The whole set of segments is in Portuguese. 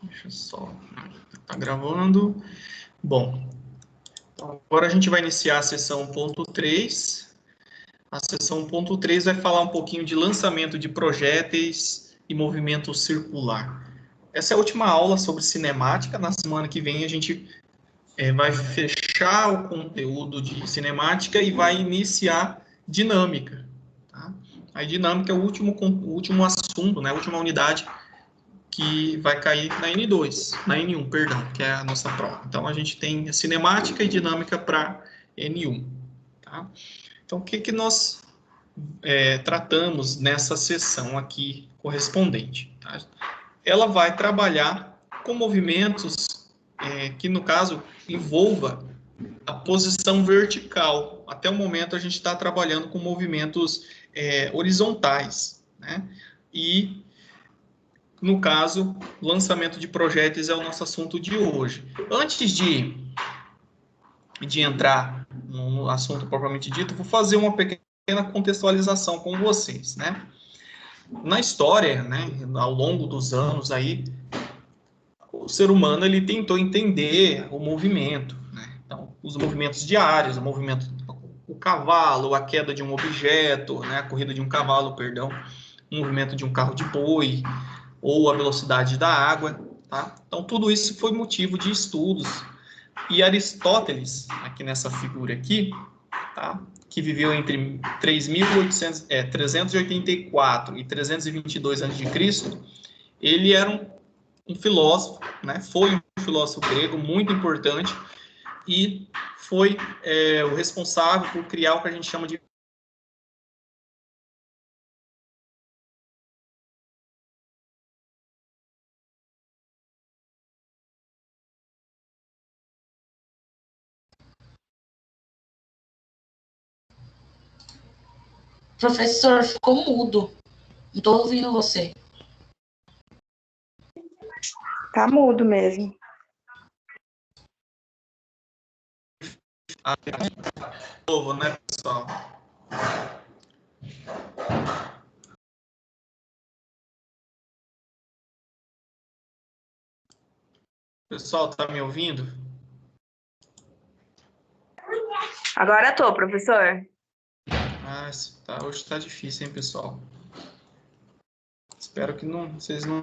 Deixa eu só... Tá gravando. Bom, então agora a gente vai iniciar a sessão 1.3. A sessão 1.3 vai falar um pouquinho de lançamento de projéteis e movimento circular. Essa é a última aula sobre cinemática. Na semana que vem a gente vai fechar o conteúdo de cinemática e vai iniciar dinâmica. Tá? A dinâmica é o último assunto, né? A última unidade que vai cair na N2, na N1, perdão, que é a nossa prova. Então, a gente tem cinemática e dinâmica para N1. Tá? Então, o que nós tratamos nessa sessão aqui correspondente? Tá? Ela vai trabalhar com movimentos que, no caso, envolva a posição vertical. Até o momento, a gente está trabalhando com movimentos horizontais, né? E no caso, lançamento de projéteis é o nosso assunto de hoje. Antes de entrar no assunto propriamente dito, vou fazer uma pequena contextualização com vocês, né? Na história, né, ao longo dos anos aí, o ser humano ele tentou entender o movimento, né? Então, os movimentos diários, o cavalo, a queda de um objeto, né, a corrida de um cavalo, perdão, o movimento de um carro de boi, ou a velocidade da água, tá? Então, tudo isso foi motivo de estudos. E Aristóteles, aqui nessa figura aqui, tá? Que viveu entre 384 e 322 a.C., ele era um filósofo, né? Foi um filósofo grego muito importante e foi o responsável por criar o que a gente chama de Professor, ficou mudo. Não estou ouvindo você. Tá mudo mesmo. novo, né, pessoal? Pessoal, tá me ouvindo? Agora tô, professor. Ah, hoje tá difícil, hein, pessoal? Espero que vocês não...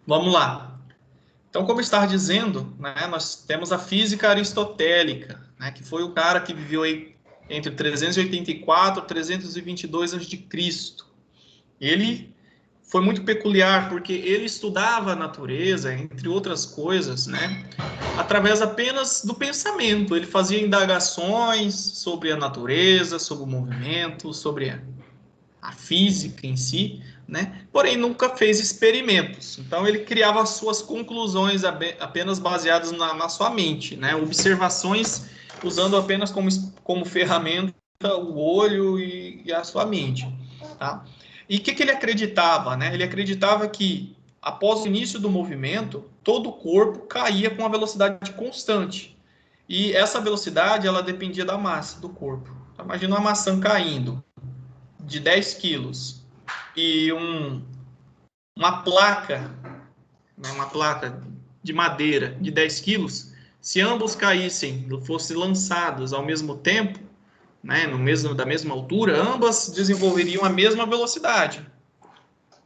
Vamos lá. Então, como eu estava dizendo, né, nós temos a física aristotélica, né, que foi o cara que viveu aí entre 384 e 322 a.C. Ele foi muito peculiar porque ele estudava a natureza, entre outras coisas, né, através apenas do pensamento. Ele fazia indagações sobre a natureza, sobre o movimento, sobre a física em si, né? Porém nunca fez experimentos. Então ele criava as suas conclusões apenas baseadas na sua mente, né? Observações usando apenas como ferramenta o olho e a sua mente, tá? E o que ele acreditava, né? Ele acreditava que após o início do movimento, todo o corpo caía com uma velocidade constante. E essa velocidade, ela dependia da massa do corpo. Imagina uma maçã caindo de 10 quilos e uma placa, né, uma placa de madeira de 10 quilos, se ambos caíssem, fossem lançados ao mesmo tempo, né, da mesma altura, ambas desenvolveriam a mesma velocidade,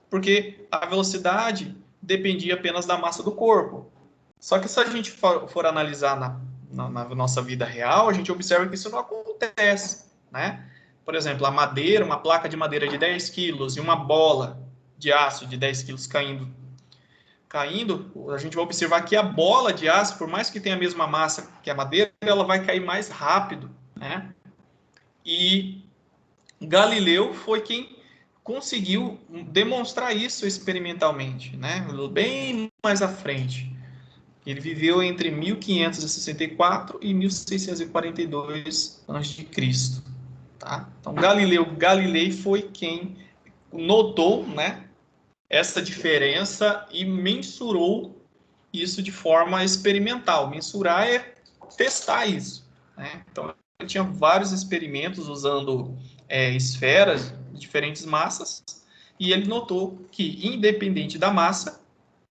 porque a velocidade dependia apenas da massa do corpo. Só que se a gente for analisar na nossa vida real, a gente observa que isso não acontece, né? Por exemplo, uma placa de madeira de 10 quilos e uma bola de aço de 10 quilos caindo, a gente vai observar que a bola de aço, por mais que tenha a mesma massa que a madeira, ela vai cair mais rápido, né? E Galileu foi quem conseguiu demonstrar isso experimentalmente, né? Bem mais à frente. Ele viveu entre 1564 e 1642 a.C. Tá? Então, Galileu Galilei foi quem notou, né, essa diferença e mensurou isso de forma experimental. Mensurar é testar isso, né? Então, ele tinha vários experimentos usando esferas de diferentes massas e ele notou que, independente da massa,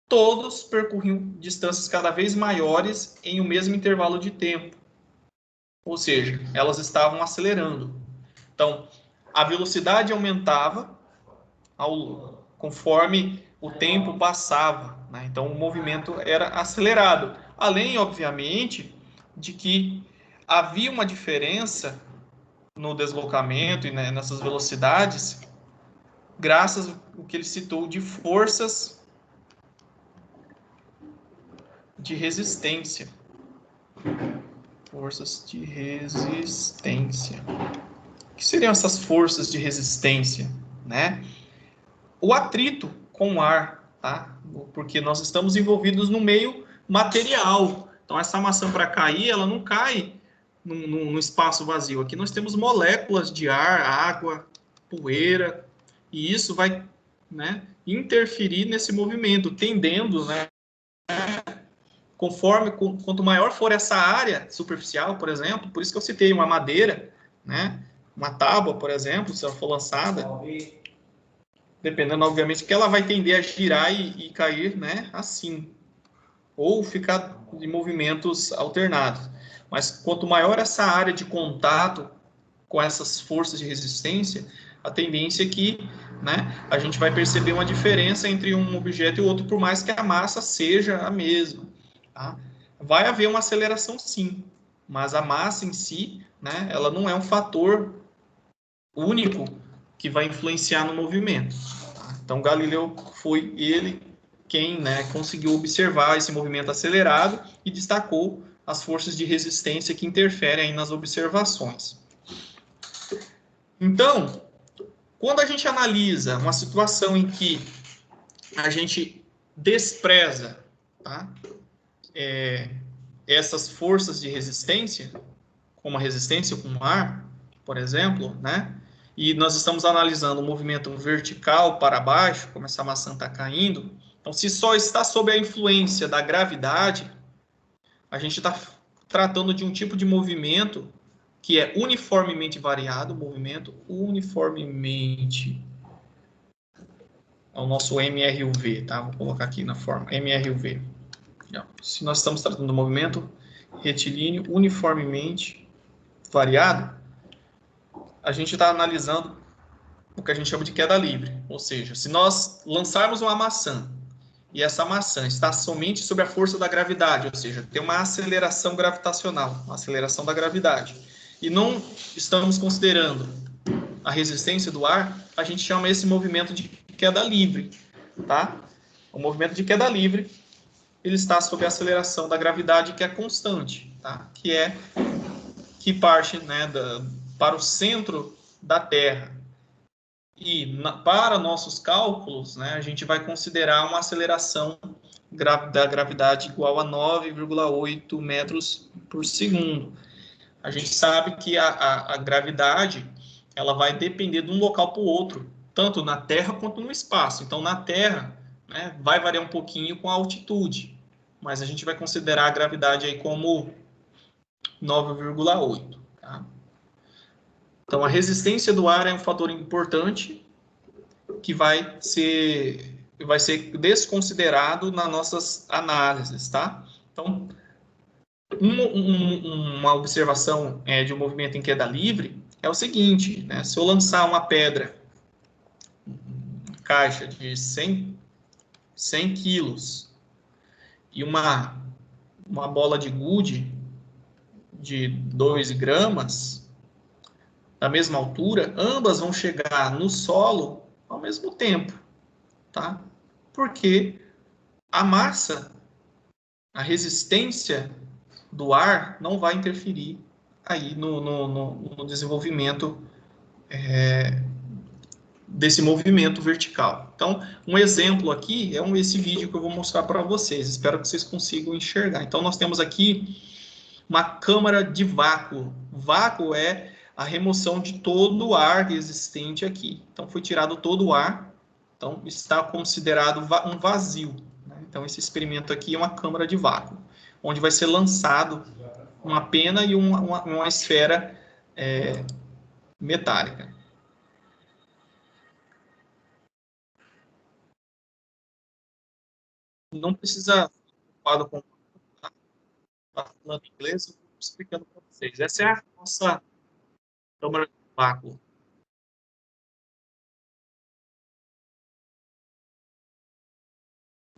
todos percorriam distâncias cada vez maiores em o mesmo intervalo de tempo. Ou seja, elas estavam acelerando. Então, a velocidade aumentava conforme o tempo passava, né? Então, o movimento era acelerado. Além, obviamente, de que havia uma diferença no deslocamento e, né, nessas velocidades, graças ao que ele citou de forças de resistência. Forças de resistência. O que seriam essas forças de resistência, né? O atrito com o ar, tá? Porque nós estamos envolvidos no meio material. Então, essa maçã para cair, ela não cai no espaço vazio. Aqui nós temos moléculas de ar, água, poeira, e isso vai, né, interferir nesse movimento, tendendo, né, quanto maior for essa área superficial, por exemplo, por isso que eu citei uma madeira, né, uma tábua, por exemplo, se ela for lançada, dependendo, obviamente, que ela vai tender a girar e cair, né, assim, ou ficar em movimentos alternados. Mas quanto maior essa área de contato com essas forças de resistência, a tendência é que, né, a gente vai perceber uma diferença entre um objeto e o outro, por mais que a massa seja a mesma. Tá? Vai haver uma aceleração, sim, mas a massa em si, né, ela não é um fator único que vai influenciar no movimento. Tá? Então, Galileu foi ele quem, né, conseguiu observar esse movimento acelerado e destacou as forças de resistência que interferem aí nas observações. Então, quando a gente analisa uma situação em que a gente despreza, tá, essas forças de resistência, como a resistência com o ar, por exemplo, né, e nós estamos analisando o movimento vertical para baixo, como essa maçã está caindo, então, se só está sob a influência da gravidade, a gente está tratando de um tipo de movimento que é uniformemente variado, movimento uniformemente. É o nosso MRUV, tá? Vou colocar aqui na forma, MRUV. Se nós estamos tratando do movimento retilíneo uniformemente variado, a gente está analisando o que a gente chama de queda livre. Ou seja, se nós lançarmos uma maçã e essa maçã está somente sob a força da gravidade, ou seja, tem uma aceleração gravitacional, uma aceleração da gravidade, e não estamos considerando a resistência do ar, a gente chama esse movimento de queda livre, tá? O movimento de queda livre, ele está sob a aceleração da gravidade, que é constante, tá? Que parte, né, para o centro da Terra. E para nossos cálculos, né, a gente vai considerar uma aceleração da gravidade igual a 9,8 metros por segundo. A gente sabe que a gravidade ela vai depender de um local para o outro, tanto na Terra quanto no espaço. Então, na Terra, né, vai variar um pouquinho com a altitude, mas a gente vai considerar a gravidade aí como 9,8. Tá? Então, a resistência do ar é um fator importante que vai ser desconsiderado nas nossas análises, tá? Então, uma observação de um movimento em queda livre é o seguinte, né? Se eu lançar uma pedra, caixa de 100 quilos e uma bola de gude de 2 gramas, da mesma altura, ambas vão chegar no solo ao mesmo tempo, tá? Porque a massa, a resistência do ar não vai interferir aí no desenvolvimento desse movimento vertical. Então, um exemplo aqui é esse vídeo que eu vou mostrar para vocês. Espero que vocês consigam enxergar. Então, nós temos aqui uma câmara de vácuo. Vácuo é a remoção de todo o ar existente aqui. Então, foi tirado todo o ar. Então, está considerado um vazio. Né? Então, esse experimento aqui é uma câmara de vácuo, onde vai ser lançado uma pena e uma esfera metálica. não precisa ficar preocupado com tá falando inglês, eu estou explicando para vocês. Essa é a nossa câmara de vácuo.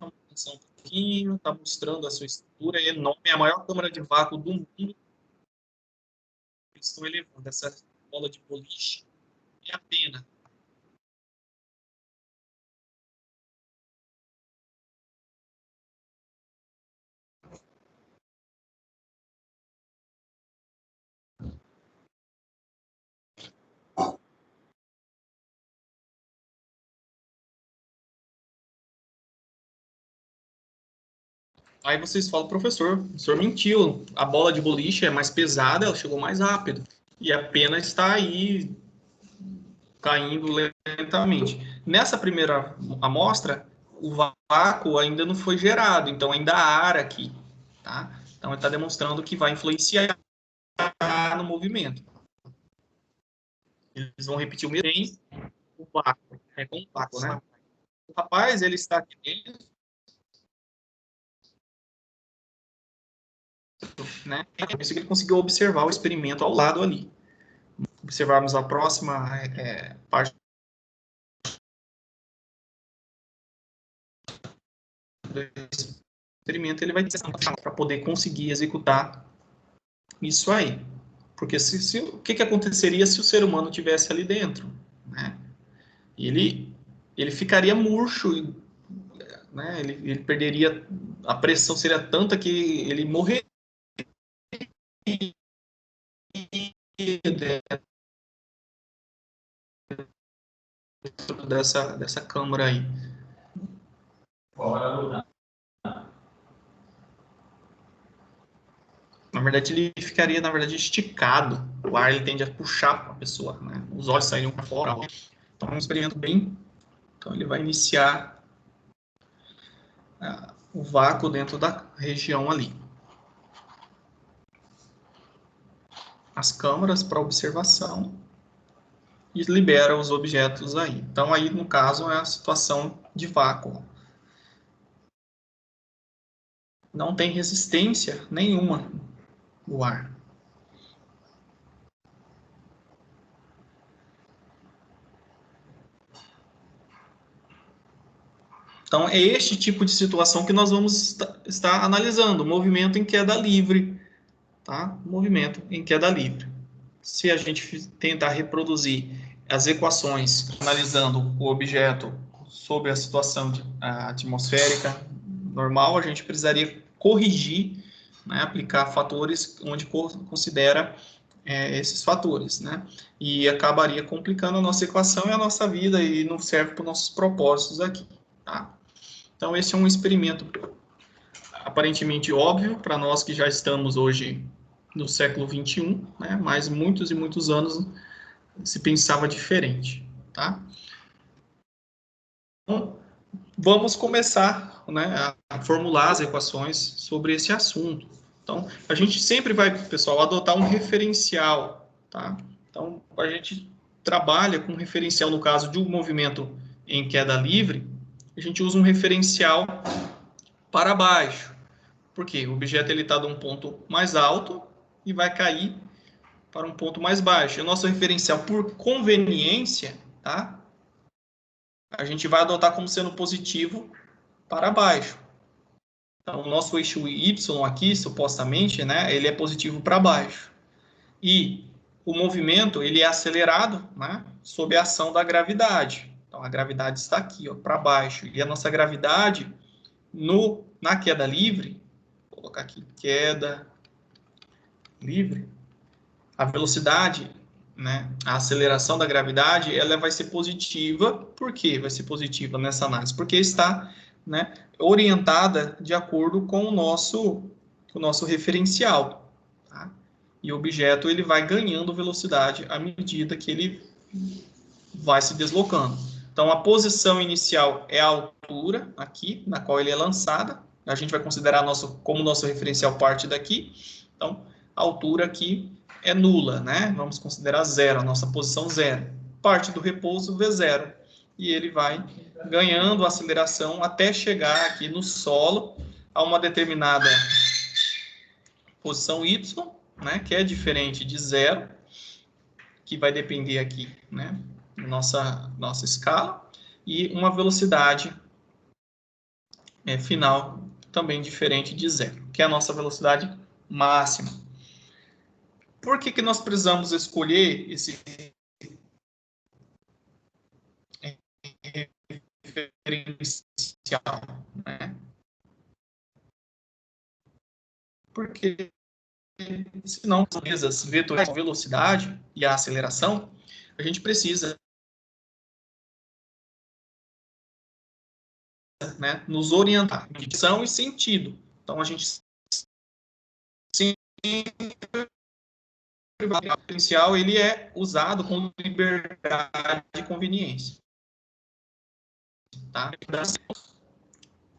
Vamos pensar um pouquinho, está mostrando a sua estrutura, é enorme, é a maior câmara de vácuo do mundo. Eles estão elevando essa bola de boliche e a pena. Aí vocês falam, professor, o senhor mentiu, a bola de boliche é mais pesada, ela chegou mais rápido. E a pena está aí caindo lentamente. Nessa primeira amostra, o vácuo ainda não foi gerado, então ainda há ar aqui. Tá? Então ele está demonstrando que vai influenciar no movimento. Eles vão repetir o mesmo o vácuo. É com o vácuo, né? O rapaz, ele está aqui dentro, né? Por isso que ele conseguiu observar o experimento ao lado ali. Observarmos a próxima parte do experimento, ele vai ter para poder conseguir executar isso aí. Porque o que aconteceria se o ser humano tivesse ali dentro? Né? Ele ficaria murcho, né? Ele perderia, a pressão seria tanta que ele morreria dentro dessa câmara aí. Na verdade, ele ficaria, esticado. O ar ele tende a puxar a pessoa, né? Os olhos sairiam para fora. Então, é um experimento bem... Então, ele vai iniciar o vácuo dentro da região ali. As câmaras para observação e libera os objetos aí. Então, aí, no caso, é a situação de vácuo. Não tem resistência nenhuma no ar. Então, é este tipo de situação que nós vamos estar analisando, movimento em queda livre, tá? Movimento em queda livre. Se a gente tentar reproduzir as equações analisando o objeto sob a situação atmosférica normal, a gente precisaria corrigir, né, aplicar fatores onde considera esses fatores, né? E acabaria complicando a nossa equação e a nossa vida e não serve para os nossos propósitos aqui, tá? Então, esse é um experimento aparentemente óbvio para nós que já estamos hoje no século XXI, né? Mas muitos e muitos anos se pensava diferente, tá? Então, vamos começar, né, a formular as equações sobre esse assunto. Então, a gente sempre vai, pessoal, adotar um referencial, tá? Então, a gente trabalha com referencial no caso de um movimento em queda livre, a gente usa um referencial para baixo. Por quê? O objeto está de um ponto mais alto e vai cair para um ponto mais baixo. O nosso referencial, por conveniência, tá? A gente vai adotar como sendo positivo para baixo. Então, o nosso eixo Y aqui, supostamente, né, ele é positivo para baixo. E o movimento, ele é acelerado, né, sob a ação da gravidade. Então, a gravidade está aqui, para baixo. E a nossa gravidade, na queda livre, vou colocar aqui, queda livre, a velocidade, né, a aceleração da gravidade, ela vai ser positiva. Por que vai ser positiva nessa análise? Porque está, né, orientada de acordo com o nosso referencial. Tá? E o objeto ele vai ganhando velocidade à medida que ele vai se deslocando. Então, a posição inicial é a altura, aqui, na qual ele é lançada. A gente vai considerar como nosso referencial parte daqui. Então, a altura aqui é nula, né? Vamos considerar zero, a nossa posição zero. Parte do repouso, V0. e ele vai ganhando aceleração até chegar aqui no solo a uma determinada posição y, né, que é diferente de zero, que vai depender aqui, né, nossa escala, e uma velocidade final também diferente de zero, que é a nossa velocidade máxima. Por que nós precisamos escolher esse referencial, né? Porque senão, as vetoriais de velocidade e a aceleração, a gente precisa, né, nos orientar em direção e sentido. Então, a gente sempre, o referencial ele é usado com liberdade e conveniência. Tá?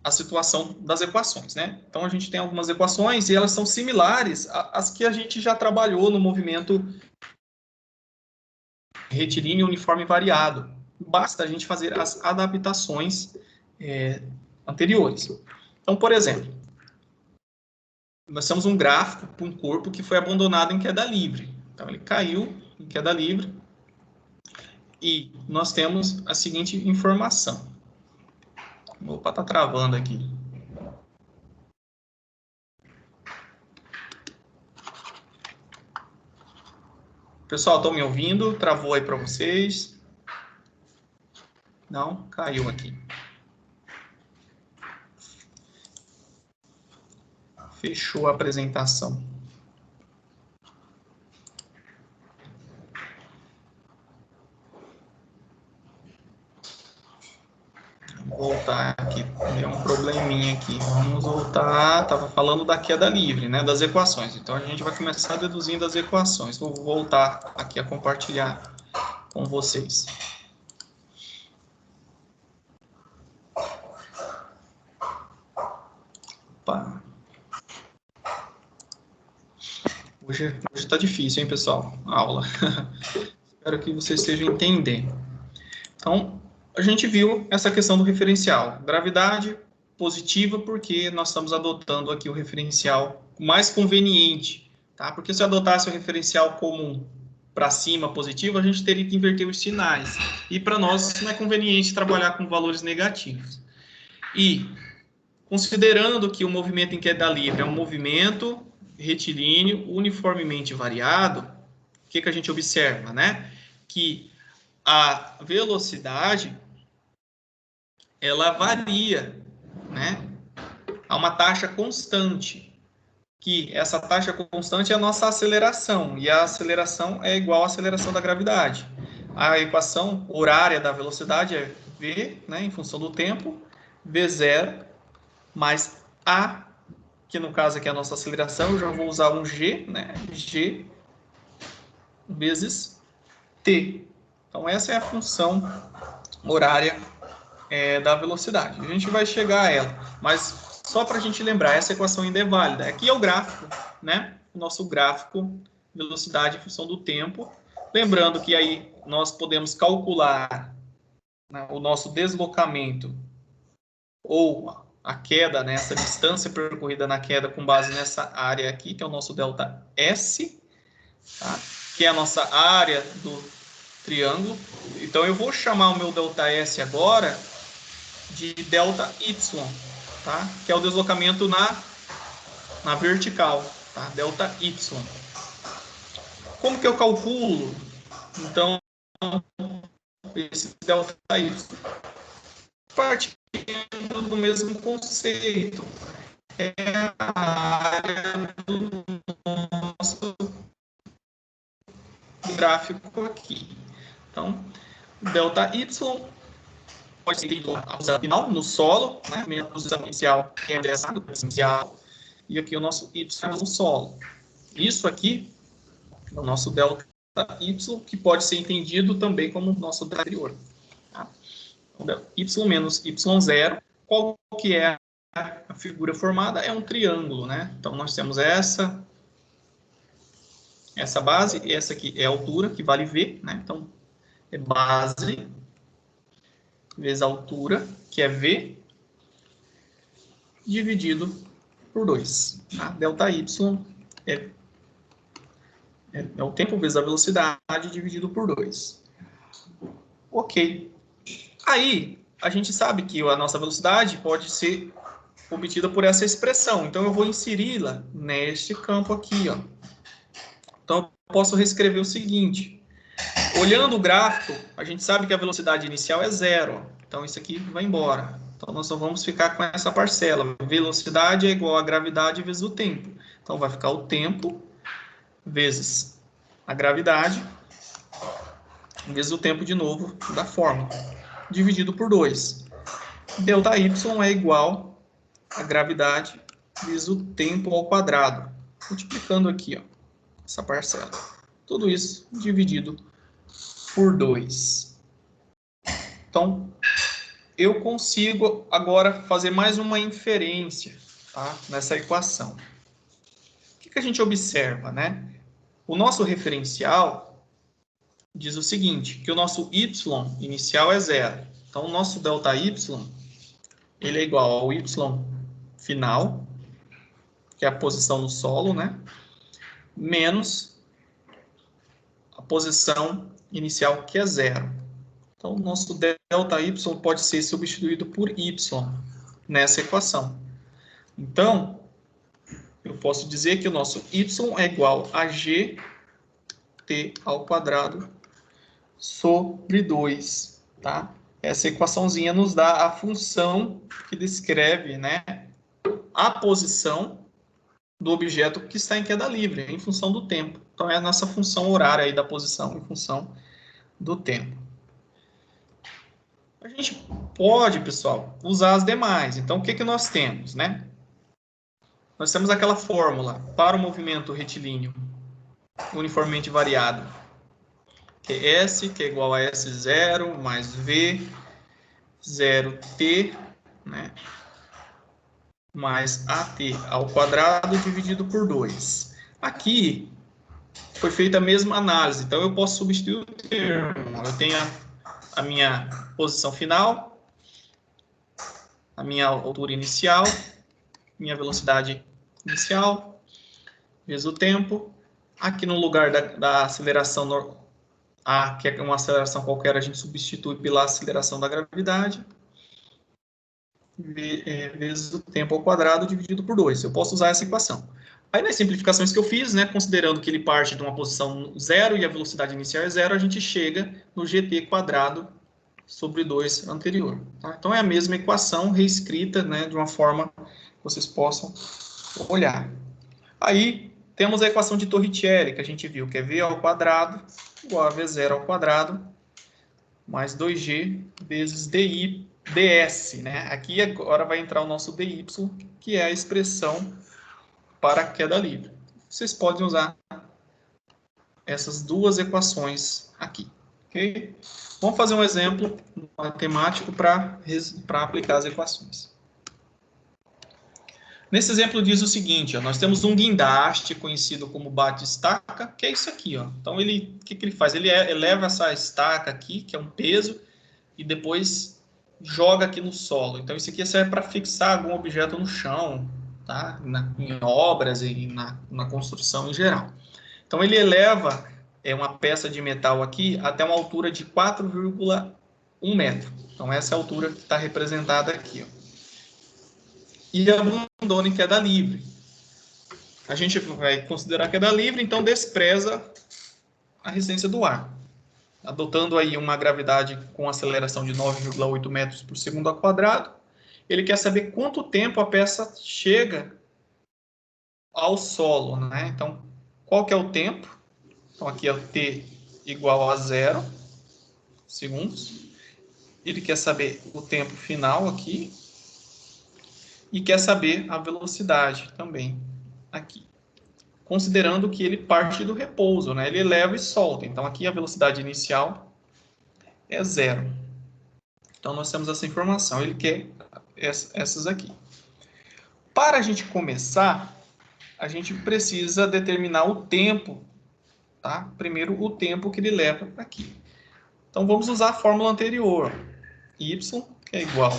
A situação das equações, né? Então, a gente tem algumas equações e elas são similares às que a gente já trabalhou no movimento retilíneo uniforme variado. Basta a gente fazer as adaptações anteriores. Então, por exemplo, nós temos um gráfico para um corpo que foi abandonado em queda livre. Então, ele caiu em queda livre e nós temos a seguinte informação. Opa, está travando aqui. Pessoal, estão me ouvindo? Travou aí para vocês? Não? Caiu aqui. Fechou a apresentação. Vou voltar aqui, deu um probleminha aqui. Vamos voltar, estava falando da queda livre, né, das equações. Então, a gente vai começar deduzindo as equações. Vou voltar aqui a compartilhar com vocês. Opa. Hoje está difícil, hein, pessoal? A aula. Espero que vocês estejam entendendo. Então, a gente viu essa questão do referencial. Gravidade positiva, porque nós estamos adotando aqui o referencial mais conveniente, tá? Porque se adotasse o referencial comum para cima positivo, a gente teria que inverter os sinais. E para nós não é conveniente trabalhar com valores negativos. E, considerando que o movimento em queda livre é um movimento retilíneo uniformemente variado, o que a gente observa, né? Que a velocidade ela varia, né? Há uma taxa constante, que essa taxa constante é a nossa aceleração, e a aceleração é igual à aceleração da gravidade. A equação horária da velocidade é v, né, em função do tempo, v0 mais a, que no caso aqui é a nossa aceleração, eu já vou usar um g, né, g vezes t. Então, essa é a função horária da velocidade. A gente vai chegar a ela, mas só para a gente lembrar, essa equação ainda é válida. Aqui é o gráfico, né? O nosso gráfico, velocidade em função do tempo. Lembrando que aí nós podemos calcular, né, o nosso deslocamento ou a queda, né, essa distância percorrida na queda com base nessa área aqui, que é o nosso delta S, tá? Que é a nossa área do triângulo. Então, eu vou chamar o meu delta S agora de delta Y, tá? Que é o deslocamento na vertical, tá? Delta Y. Como que eu calculo, então, esse delta Y? Partindo do mesmo conceito. É a área do nosso gráfico aqui. Então, delta Y pode ser a posição final no solo, né? Minha posição inicial é essa inicial, e aqui o nosso Y no solo. Isso aqui é o nosso delta Y, que pode ser entendido também como o nosso delta anterior. Tá? Então, Y menos Y0, qual que é a figura formada? É um triângulo, né? Então, nós temos essa base, e essa aqui é a altura, que vale V, né? Então, é base vezes a altura, que é V, dividido por 2. Tá? ΔY é o tempo vezes a velocidade dividido por 2. Ok. Aí, a gente sabe que a nossa velocidade pode ser obtida por essa expressão. Então, eu vou inseri-la neste campo aqui, ó. Então, eu posso reescrever o seguinte. Olhando o gráfico, a gente sabe que a velocidade inicial é 0. Então, isso aqui vai embora. Então, nós só vamos ficar com essa parcela. Velocidade é igual a gravidade vezes o tempo. Então, vai ficar o tempo vezes a gravidade vezes o tempo de novo da fórmula, dividido por 2. ΔY é igual a gravidade vezes o tempo ao quadrado. Multiplicando aqui, ó, essa parcela. Tudo isso dividido por 2. Então, eu consigo agora fazer mais uma inferência, tá, nessa equação. O que a gente observa, né? O nosso referencial diz o seguinte, que o nosso y inicial é 0. Então, o nosso ΔY, ele é igual ao y final, que é a posição no solo, né? Menos a posição inicial, que é 0. Então, o nosso ΔY pode ser substituído por y nessa equação. Então, eu posso dizer que o nosso y é igual a gt ao quadrado sobre 2, tá? Essa equaçãozinha nos dá a função que descreve, né, a posição do objeto que está em queda livre, em função do tempo. Então, é a nossa função horária aí da posição em função do tempo. A gente pode, pessoal, usar as demais. Então, o que nós temos, né? Nós temos aquela fórmula para o movimento retilíneo uniformemente variado, que é S, que é igual a S0 mais V 0t, né, mais AT ao quadrado dividido por 2. Aqui foi feita a mesma análise, então eu posso substituir o termo. Eu tenho a minha posição final, a minha altura inicial, minha velocidade inicial, vezes o tempo. Aqui no lugar da aceleração A, que é uma aceleração qualquer, a gente substitui pela aceleração da gravidade, vezes o tempo ao quadrado dividido por 2. Eu posso usar essa equação. Aí, nas simplificações que eu fiz, né, considerando que ele parte de uma posição 0 e a velocidade inicial é 0, a gente chega no gt quadrado sobre 2 anterior. Tá? Então, é a mesma equação reescrita, né, de uma forma que vocês possam olhar. Aí, temos a equação de Torricelli, que a gente viu, que é v ao quadrado igual a v0 ao quadrado mais 2g vezes ds, né? Aqui agora vai entrar o nosso dy, que é a expressão para a queda livre. Vocês podem usar essas duas equações aqui, ok? Vamos fazer um exemplo matemático para aplicar as equações. Nesse exemplo diz o seguinte, ó, nós temos um guindaste conhecido como bate-estaca, que é isso aqui, ó. Então, o que ele faz? Ele eleva essa estaca aqui, que é um peso, e depois joga aqui no solo. Então, isso aqui serve para fixar algum objeto no chão, tá? Em obras e na construção em geral. Então, ele eleva uma peça de metal aqui até uma altura de 4,1 metro. Então, essa é a altura que está representada aqui, ó. E abandona em queda livre. A gente vai considerar queda livre, então despreza a resistência do ar. Adotando aí uma gravidade com aceleração de 9,8 metros por segundo ao quadrado, ele quer saber quanto tempo a peça chega ao solo, né? Então, qual que é o tempo? Então, aqui é o t igual a 0 segundos. Ele quer saber o tempo final aqui. E quer saber a velocidade também aqui. Considerando que ele parte do repouso, né? Ele eleva e solta. Então, aqui a velocidade inicial é 0. Então, nós temos essa informação. Ele quer essas aqui. Para a gente começar, a gente precisa determinar o tempo, tá? Primeiro, o tempo que ele leva aqui. Então, vamos usar a fórmula anterior. y, que é igual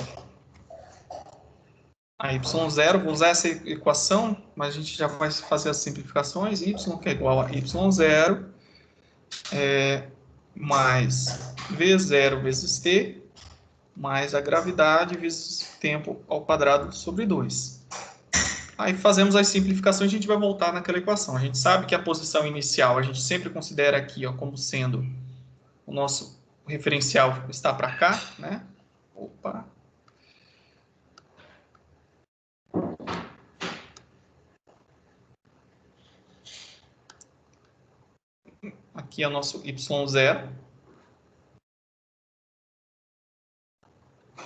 a y0. Vou usar essa equação, mas a gente já vai fazer as simplificações. Y, que é igual a y0, mais v0 vezes t, mais a gravidade vezes tempo ao quadrado sobre 2. Aí fazemos as simplificações, a gente vai voltar naquela equação. A gente sabe que a posição inicial a gente sempre considera aqui, ó, como sendo o nosso referencial está para cá, né? Opa. Aqui é o nosso y0,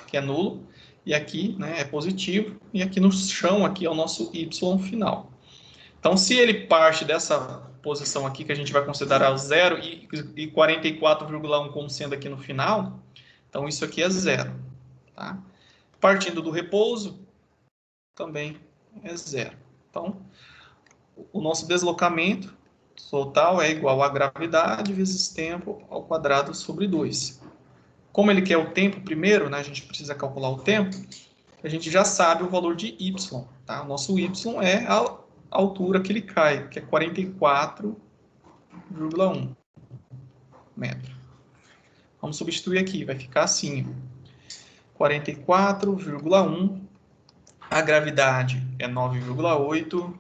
que é nulo, e aqui, né, é positivo, e aqui no chão aqui é o nosso y final. Então, se ele parte dessa posição aqui, que a gente vai considerar o 0 e 44,1 como sendo aqui no final, então isso aqui é 0. Tá? Partindo do repouso, também é 0. Então, o nosso deslocamento total é igual a gravidade vezes tempo ao quadrado sobre 2. Como ele quer o tempo primeiro, né, a gente precisa calcular o tempo, a gente já sabe o valor de y. Tá? O nosso y é a altura que ele cai, que é 44,1 metros. Vamos substituir aqui, vai ficar assim, 44,1, a gravidade é 9,8,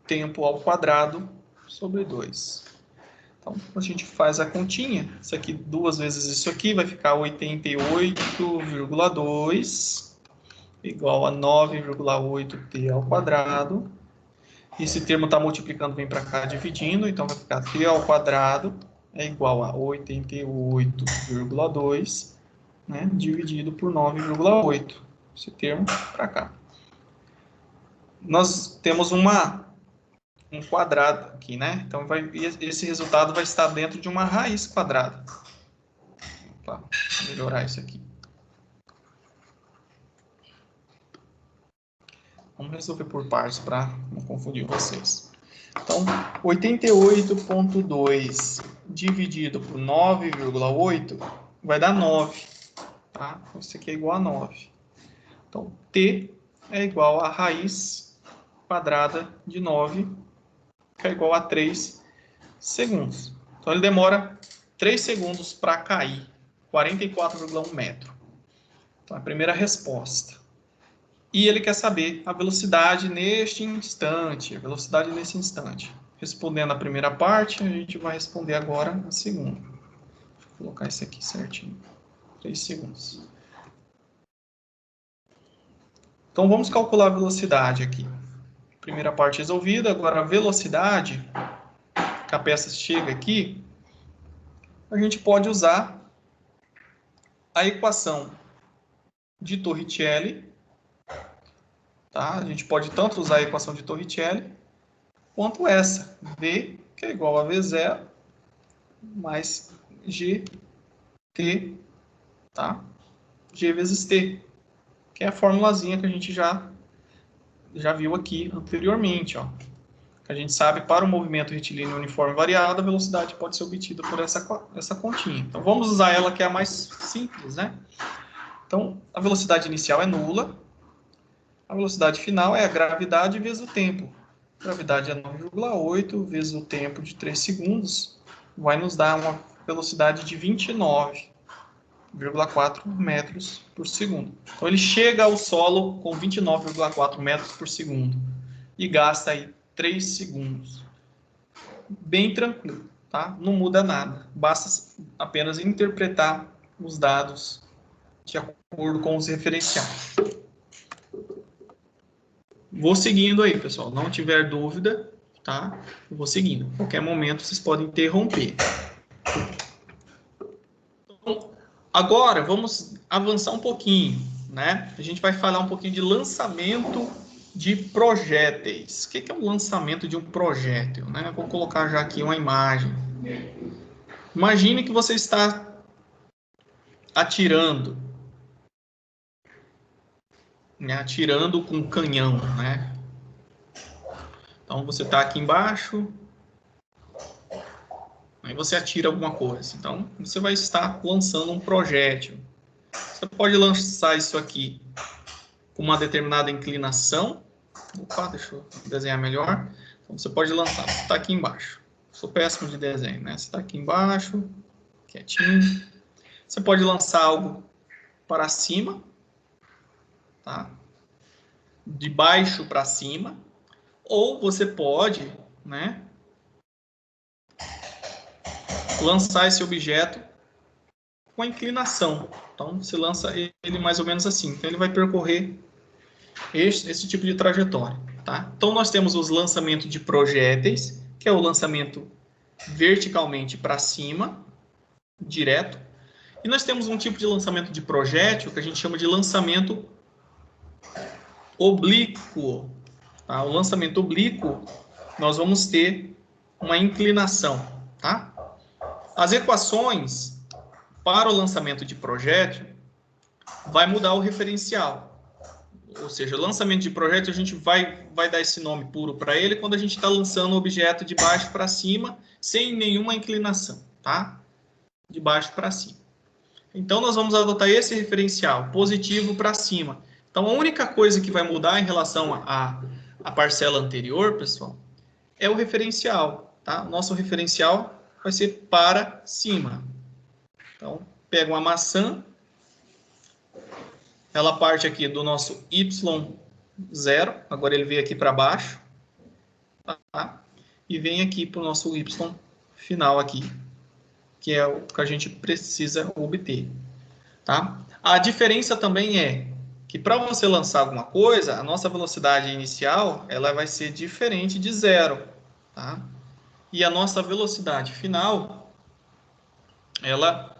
tempo ao quadrado sobre 2. Então, a gente faz a continha, isso aqui, 2 vezes isso aqui, vai ficar 88,2, igual a 9,8t ao quadrado. Esse termo está multiplicando, vem para cá dividindo, então vai ficar t ao quadrado é igual a 88,2, né, dividido por 9,8. Esse termo para cá. Nós temos um quadrado aqui, né? Então esse resultado vai estar dentro de uma raiz quadrada. Opa, vou melhorar isso aqui. Vamos resolver por partes para não confundir vocês. Então, 88,2 dividido por 9,8 vai dar 9. Tá? Isso aqui é igual a 9. Então, t é igual a raiz quadrada de 9, que é igual a 3 segundos. Então, ele demora 3 segundos para cair, 44,1 metros. Então, a primeira resposta. E ele quer saber a velocidade neste instante, Respondendo a primeira parte, a gente vai responder agora a segunda. Vou colocar isso aqui certinho. 3 segundos. Então, vamos calcular a velocidade aqui. Primeira parte resolvida, agora a velocidade, que a peça chega aqui, a gente pode usar a equação de Torricelli. Tá? A gente pode tanto usar a equação de Torricelli, quanto essa, V, que é igual a V0, mais GT, tá? G vezes T, que é a formulazinha que a gente já viu aqui anteriormente, ó. A gente sabe, para o movimento retilíneo uniforme variado, a velocidade pode ser obtida por essa continha. Então, vamos usar ela, que é a mais simples, né? Então, a velocidade inicial é nula. A velocidade final é a gravidade vezes o tempo. A gravidade é 9,8 vezes o tempo de 3 segundos. Vai nos dar uma velocidade de 29,4 metros por segundo. Então, ele chega ao solo com 29,4 metros por segundo. E gasta aí 3 segundos. Bem tranquilo, tá? Não muda nada. Basta apenas interpretar os dados de acordo com os referenciais. Vou seguindo aí, pessoal. Não tiver dúvida, tá? Eu vou seguindo. A qualquer momento vocês podem interromper. Então, agora vamos avançar um pouquinho, né? A gente vai falar um pouquinho de lançamento de projéteis. O que é o lançamento de um projétil, né? Vou colocar já aqui uma imagem. Imagine que você está atirando, né? Atirando com um canhão, né? Então você está aqui embaixo, Aí você atira alguma coisa. Então, você vai estar lançando um projétil. Você pode lançar isso aqui com uma determinada inclinação. Opa, deixa eu desenhar melhor. Então, você pode lançar. Você está aqui embaixo. Sou péssimo de desenho, né? Você está aqui embaixo, quietinho. Você pode lançar algo para cima, tá? De baixo para cima. Ou você pode, né, lançar esse objeto com a inclinação. Então, você lança ele mais ou menos assim. Então, ele vai percorrer esse tipo de trajetória. Tá? Então, nós temos os lançamentos de projéteis, que é o lançamento verticalmente para cima, direto. E nós temos um tipo de lançamento de projétil que a gente chama de lançamento oblíquo. Tá? O lançamento oblíquo, nós vamos ter uma inclinação. Tá? As equações para o lançamento de projétil vai mudar o referencial. Ou seja, lançamento de projétil, a gente vai dar esse nome puro para ele quando a gente está lançando o objeto de baixo para cima, sem nenhuma inclinação, tá? De baixo para cima. Então, nós vamos adotar esse referencial, positivo para cima. Então, a única coisa que vai mudar em relação à parcela anterior, pessoal, é o referencial, tá? Nosso referencial vai ser para cima. Então, pega uma maçã, ela parte aqui do nosso y0, agora ele veio aqui para baixo, tá? E vem aqui para o nosso y final aqui, que é o que a gente precisa obter, tá? A diferença também é que para você lançar alguma coisa, a nossa velocidade inicial, ela vai ser diferente de 0, tá? E a nossa velocidade final, ela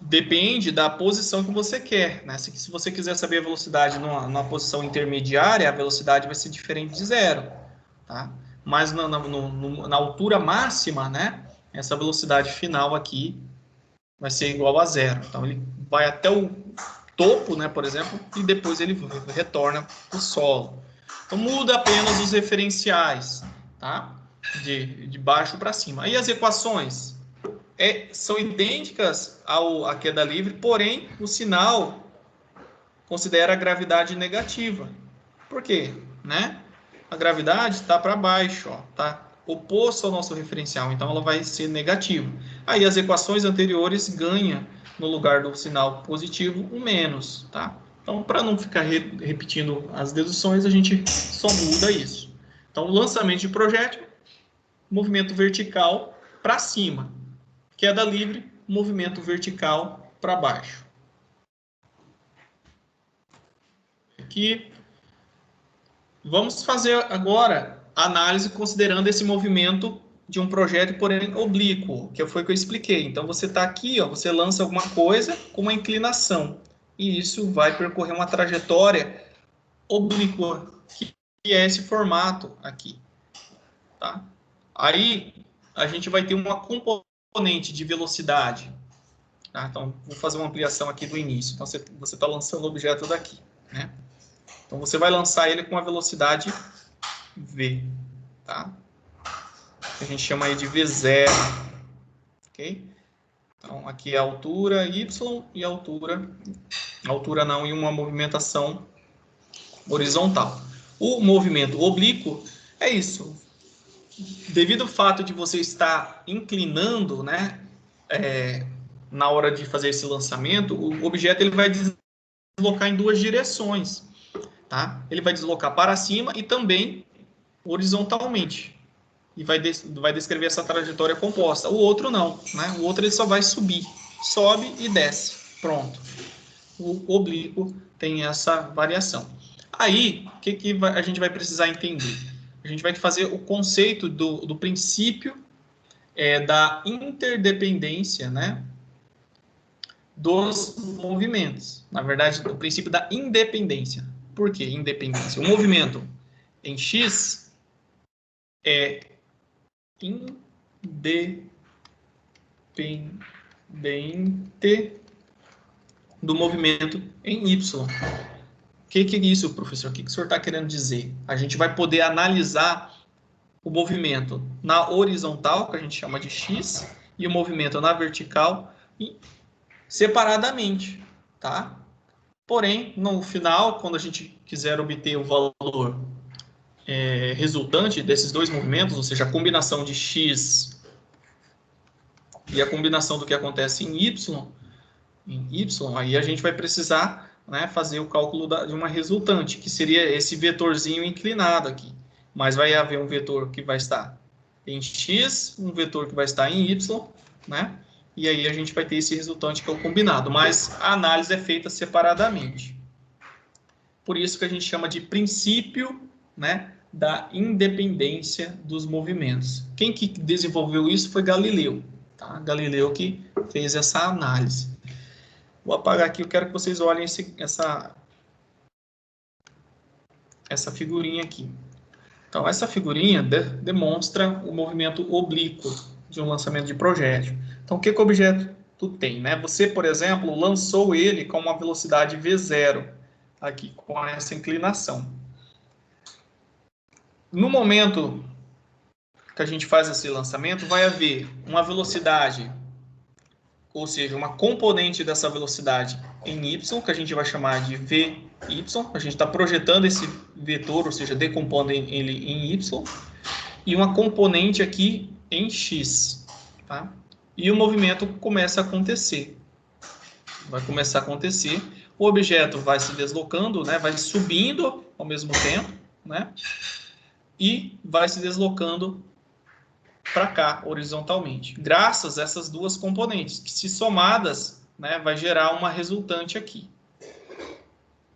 depende da posição que você quer, né? Se você quiser saber a velocidade numa posição intermediária, a velocidade vai ser diferente de 0, tá? Mas na altura máxima, né? Essa velocidade final aqui vai ser igual a 0. Então, ele vai até o topo, né? Por exemplo, e depois ele retorna para o solo. Então, muda apenas os referenciais, tá? De baixo para cima. Aí as equações são idênticas à queda livre, porém o sinal considera a gravidade negativa. Por quê? Né? A gravidade está para baixo, ó, tá oposto ao nosso referencial, então ela vai ser negativa. Aí as equações anteriores ganham, no lugar do sinal positivo, um menos. Tá? Então, para não ficar repetindo as deduções, a gente só muda isso. Então, lançamento de projétil, movimento vertical para cima. Queda livre, movimento vertical para baixo. Aqui, vamos fazer agora a análise considerando esse movimento de um projétil, porém oblíquo, que foi o que eu expliquei. Então, você está aqui, ó, você lança alguma coisa com uma inclinação, e isso vai percorrer uma trajetória oblíqua, que é esse formato aqui. Tá? Aí, a gente vai ter uma componente de velocidade. Tá? Então, vou fazer uma ampliação aqui do início. Então, você está lançando o objeto daqui, né? Então, você vai lançar ele com a velocidade v, tá? A gente chama aí de v0, ok? Então, aqui é a altura y e a altura não, e uma movimentação horizontal. O movimento oblíquo é isso. Devido ao fato de você estar inclinando, né, na hora de fazer esse lançamento, o objeto ele vai deslocar em duas direções. Tá? Ele vai deslocar para cima e também horizontalmente. E vai descrever essa trajetória composta. O outro não. Né? O outro ele só vai subir. Sobe e desce. Pronto. O oblíquo tem essa variação. Aí, o que a gente vai precisar entender? A gente vai fazer o conceito do princípio da interdependência, né, dos movimentos. Na verdade, o princípio da independência. Por que independência? O movimento em X é independente do movimento em Y. O que é isso, professor? O que o senhor está querendo dizer? A gente vai poder analisar o movimento na horizontal, que a gente chama de x, e o movimento na vertical separadamente, tá? Porém, no final, quando a gente quiser obter o valor resultante desses dois movimentos, ou seja, a combinação de x e a combinação do que acontece em y, aí a gente vai precisar, né, fazer o cálculo de uma resultante, que seria esse vetorzinho inclinado aqui. Mas vai haver um vetor que vai estar em x, um vetor que vai estar em y, né? E aí a gente vai ter esse resultante que é o combinado. Mas a análise é feita separadamente. Por isso que a gente chama de princípio, né, da independência dos movimentos. Quem que desenvolveu isso foi Galileu. Tá? Galileu que fez essa análise. Vou apagar aqui, eu quero que vocês olhem essa figurinha aqui. Então, essa figurinha demonstra o movimento oblíquo de um lançamento de projétil. Então, o que o objeto tem? Né? Você, por exemplo, lançou ele com uma velocidade V0, aqui, com essa inclinação. No momento que a gente faz esse lançamento, vai haver uma velocidade, ou seja, uma componente dessa velocidade em y, que a gente vai chamar de Vy. A gente está projetando esse vetor, ou seja, decompondo ele em y, e uma componente aqui em x. Tá? E o movimento começa a acontecer. Vai começar a acontecer. O objeto vai se deslocando, né? Vai subindo ao mesmo tempo, né? E vai se deslocando para cá, horizontalmente, graças a essas duas componentes, que se somadas, né, vai gerar uma resultante aqui.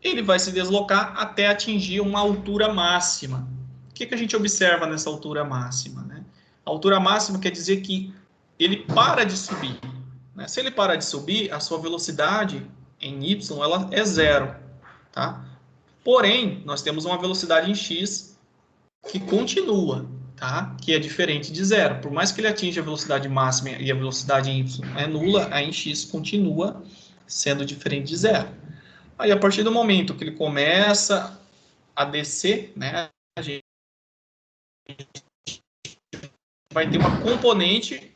Ele vai se deslocar até atingir uma altura máxima. O que a gente observa nessa altura máxima? Né? A altura máxima quer dizer que ele para de subir. Né? Se ele parar de subir, a sua velocidade em y ela é zero. Tá? Porém, nós temos uma velocidade em x que continua. Tá? Que é diferente de zero. Por mais que ele atinja a velocidade máxima e a velocidade em y é nula, a em x continua sendo diferente de zero. Aí, a partir do momento que ele começa a descer, né, a gente vai ter uma componente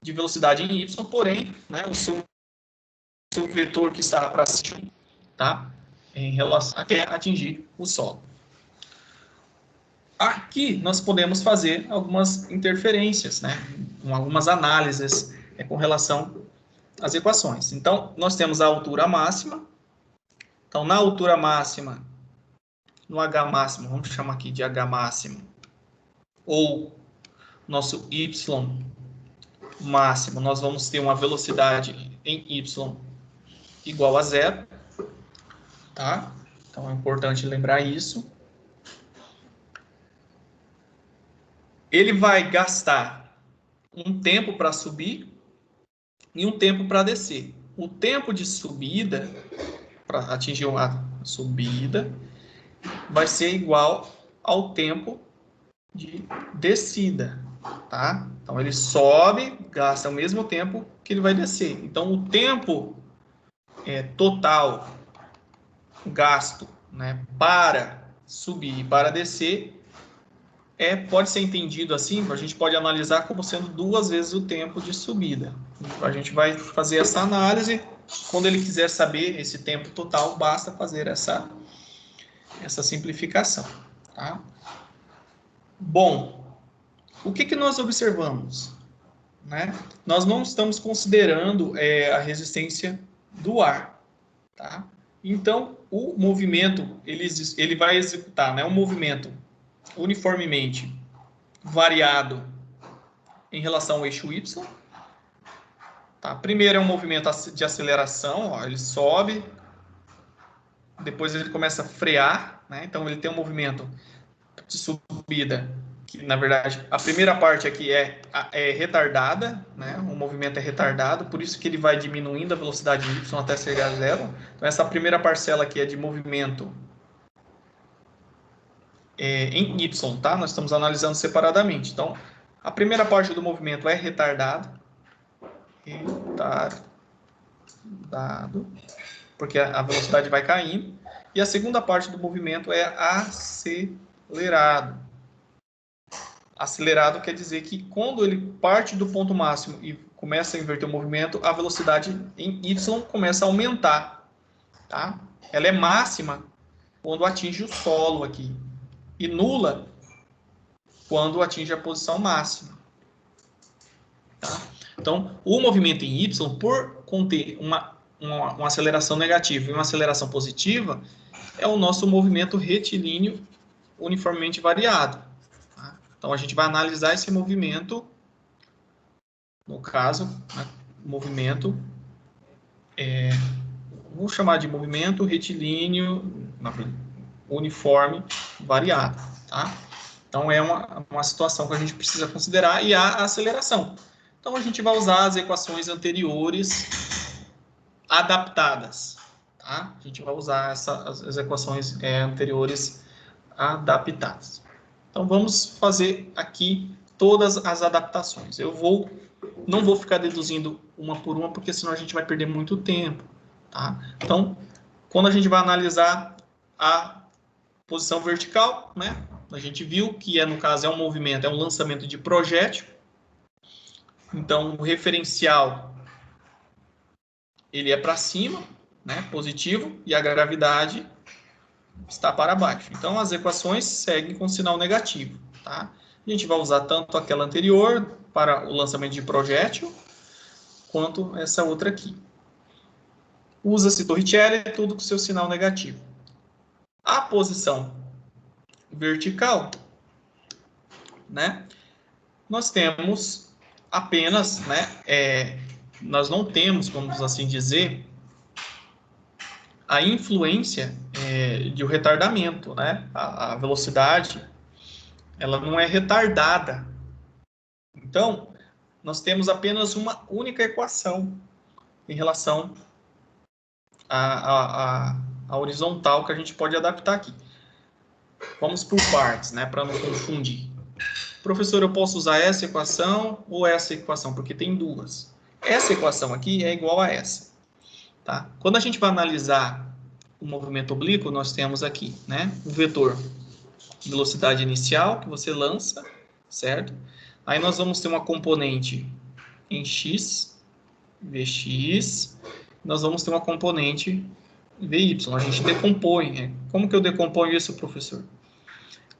de velocidade em y, porém, né, o seu vetor que está para cima, tá? Em relação a atingir o solo. Aqui nós podemos fazer algumas interferências, né? Algumas análises com relação às equações. Então, nós temos a altura máxima. Então, na altura máxima, no H máximo, vamos chamar aqui de H máximo, ou nosso Y máximo, nós vamos ter uma velocidade em Y igual a zero. Tá? Então, é importante lembrar isso. Ele vai gastar um tempo para subir e um tempo para descer. O tempo de subida, para atingir a subida, vai ser igual ao tempo de descida. Tá? Então, ele sobe, gasta o mesmo tempo que ele vai descer. Então, o tempo total gasto, né, para subir e para descer pode ser entendido assim, a gente pode analisar como sendo 2 vezes o tempo de subida. A gente vai fazer essa análise, quando ele quiser saber esse tempo total, basta fazer essa simplificação. Tá? Bom, o que nós observamos? Né? Nós não estamos considerando a resistência do ar. Tá? Então, o movimento, ele vai executar, né, um movimento uniformemente variado em relação ao eixo Y. Tá? Primeiro é um movimento de aceleração, ó, ele sobe, depois ele começa a frear, né? Então ele tem um movimento de subida, que na verdade a primeira parte aqui é retardada, né? O movimento é retardado, por isso que ele vai diminuindo a velocidade Y até chegar a zero. Então essa primeira parcela aqui é de movimento em Y, tá? Nós estamos analisando separadamente. Então, a primeira parte do movimento é retardado, porque a velocidade vai caindo. E a segunda parte do movimento é acelerado. Acelerado quer dizer que quando ele parte do ponto máximo e começa a inverter o movimento, a velocidade em y começa a aumentar. Tá? Ela é máxima quando atinge o solo aqui e nula quando atinge a posição máxima. Tá? Então, o movimento em y, por conter uma aceleração negativa e uma aceleração positiva, é o nosso movimento retilíneo uniformemente variado. Tá? Então, a gente vai analisar esse movimento, no caso, né, movimento, vou chamar de movimento retilíneo uniforme variado. Tá? Então, é uma situação que a gente precisa considerar, e a aceleração. Então, a gente vai usar as equações anteriores adaptadas. Tá? A gente vai usar as equações anteriores adaptadas. Então, vamos fazer aqui todas as adaptações. Não vou ficar deduzindo uma por uma, porque senão a gente vai perder muito tempo. Tá? Então, quando a gente vai analisar a posição vertical, né, a gente viu que, no caso, é um movimento, é um lançamento de projétil. Então, o referencial ele é para cima, né, positivo, e a gravidade está para baixo. Então, as equações seguem com sinal negativo. Tá? A gente vai usar tanto aquela anterior para o lançamento de projétil, quanto essa outra aqui. Usa-se Torricelli, tudo com seu sinal negativo. A posição vertical, né, nós temos apenas, né, nós não temos, vamos assim dizer, a influência de um retardamento, né? A velocidade, ela não é retardada. Então, nós temos apenas uma única equação em relação à horizontal que a gente pode adaptar aqui. Vamos por partes, né? Para não confundir. Professor, eu posso usar essa equação ou essa equação? Porque tem duas. Essa equação aqui é igual a essa. Tá? Quando a gente vai analisar o movimento oblíquo, nós temos aqui, né, o vetor velocidade inicial que você lança, certo? Aí nós vamos ter uma componente em x, vx, nós vamos ter uma componente vy. A gente decompõe, né? Como que eu decomponho isso, professor?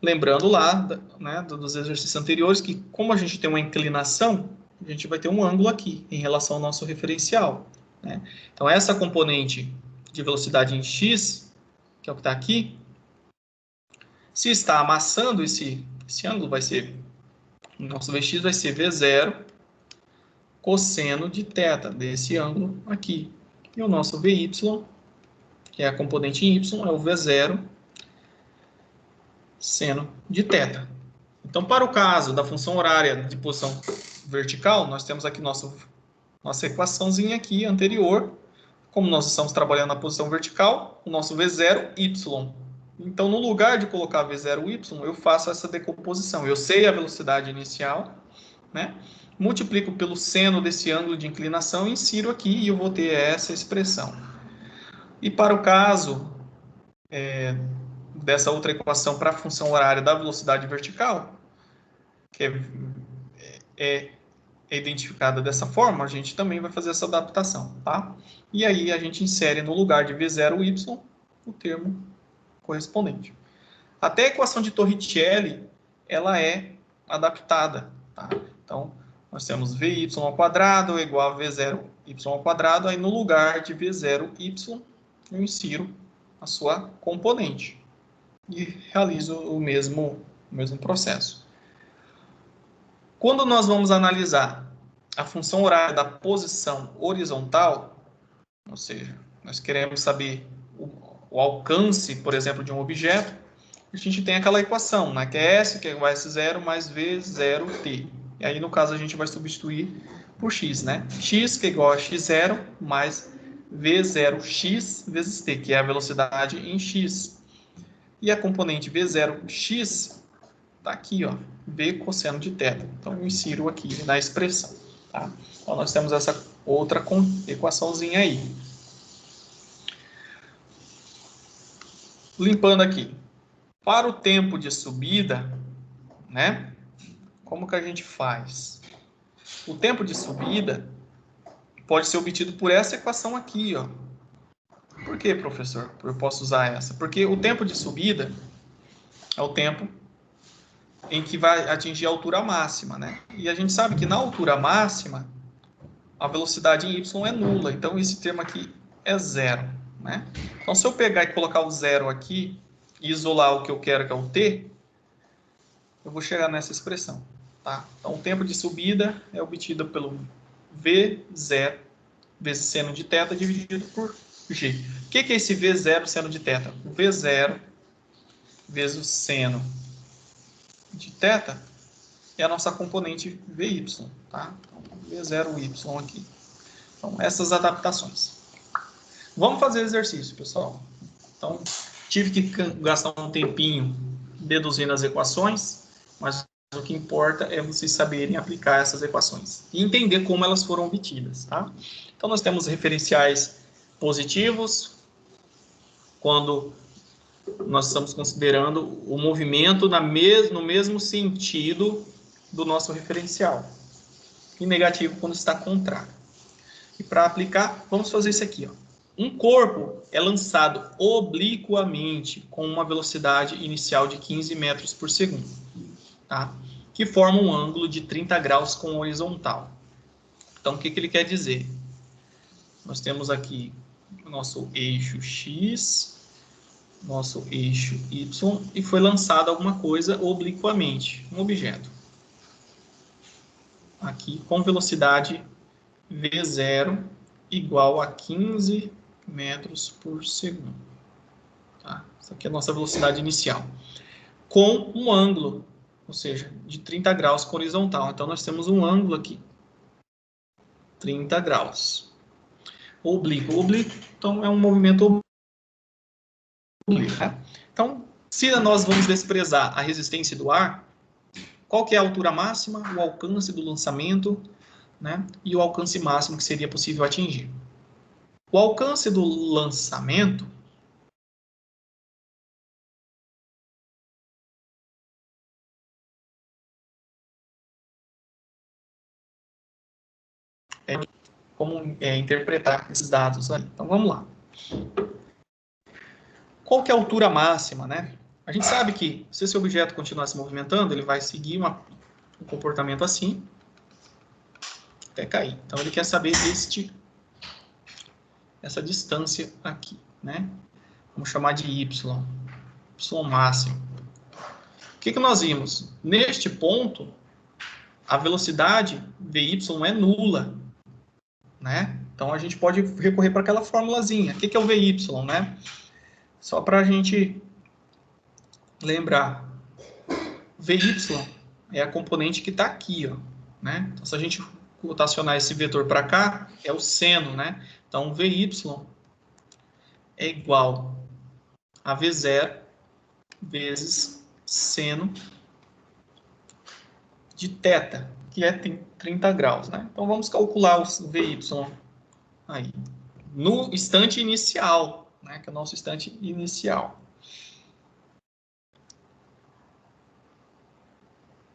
Lembrando lá, né, dos exercícios anteriores, que como a gente tem uma inclinação, a gente vai ter um ângulo aqui em relação ao nosso referencial. Né? Então, essa componente de velocidade em x, que é o que está aqui, se está amassando esse ângulo, vai ser, o nosso Vx vai ser V0 cosseno de θ, desse ângulo aqui. E o nosso Vy, que é a componente em y, é o V0 seno de θ. Então, para o caso da função horária de posição vertical, nós temos aqui nossa equaçãozinha aqui anterior. Como nós estamos trabalhando na posição vertical, o nosso V0, y. Então, no lugar de colocar V0, y, eu faço essa decomposição. Eu sei a velocidade inicial, né? Multiplico pelo seno desse ângulo de inclinação, insiro aqui e eu vou ter essa expressão. E para o caso dessa outra equação para a função horária da velocidade vertical, que é identificada dessa forma, a gente também vai fazer essa adaptação, tá? E aí a gente insere no lugar de V0y o termo correspondente. Até a equação de Torricelli, ela é adaptada, tá? Então, nós temos Vy ao quadrado igual a V0y ao quadrado, aí no lugar de V0y, eu insiro a sua componente e realizo o mesmo processo. Quando nós vamos analisar a função horária da posição horizontal, ou seja, nós queremos saber o alcance, por exemplo, de um objeto, a gente tem aquela equação, né, que é S, que é igual a S0 mais V0t. E aí, no caso, a gente vai substituir por x, né? X, que é igual a x0 mais V0x vezes t, que é a velocidade em x. E a componente V0x está aqui, ó, V cosseno de θ. Então, eu insiro aqui na expressão. Tá? Então, nós temos essa outra equaçãozinha aí. limpando aqui. Para o tempo de subida, né? Como que a gente faz? O tempo de subida pode ser obtido por essa equação aqui, ó. Por que, professor? Eu posso usar essa? Porque o tempo de subida é o tempo em que vai atingir a altura máxima, né? E a gente sabe que na altura máxima, a velocidade em y é nula. Então, esse termo aqui é zero, né? Então, se eu pegar e colocar o zero aqui e isolar o que eu quero, que é o t, eu vou chegar nessa expressão, tá? Então, o tempo de subida é obtido pelo v0 vezes seno de θ dividido por g. O que é esse v0 seno de θ? O v0 vezes o seno de θ é a nossa componente vy, tá? Então, v0y aqui. Então, essas adaptações. Vamos fazer exercício, pessoal. Então, tive que gastar um tempinho deduzindo as equações, mas o que importa é vocês saberem aplicar essas equações e entender como elas foram obtidas, tá? Então, nós temos referenciais positivos quando nós estamos considerando o movimento no mesmo sentido do nosso referencial, e negativo quando está contrário. E para aplicar, vamos fazer isso aqui, ó. Um corpo é lançado obliquamente com uma velocidade inicial de 15 metros por segundo, tá? Que forma um ângulo de 30 graus com horizontal. Então, o que ele quer dizer? Nós temos aqui o nosso eixo X, nosso eixo Y, e foi lançado alguma coisa obliquamente, um objeto. Aqui com velocidade V0 igual a 15 metros por segundo. Tá? Essa aqui é a nossa velocidade inicial. Com um ângulo, ou seja, de 30 graus com horizontal. Então, nós temos um ângulo aqui. 30 graus. Oblíquo. Oblíquo, então, é um movimento oblíquo. Né? Então, se nós vamos desprezar a resistência do ar, qual que é a altura máxima, o alcance do lançamento, né? E o alcance máximo que seria possível atingir. O alcance do lançamento é como interpretar esses dados ali. Então, vamos lá. Qual que é a altura máxima, né? A gente sabe que se esse objeto continuar se movimentando, ele vai seguir um comportamento assim, até cair. Então, ele quer saber essa distância aqui, né? Vamos chamar de y máximo. O que nós vimos? Neste ponto, a velocidade vy é nula, né? Então, a gente pode recorrer para aquela formulazinha. O que é o vy, né? Só para a gente lembrar. Vy é a componente que está aqui, ó, né? Então, se a gente rotacionar esse vetor para cá, é o seno, né? Então, vy é igual a v0 vezes seno de θ, que é 30 graus, né? Então, vamos calcular o vy aí, no instante inicial, né? Que é o nosso instante inicial.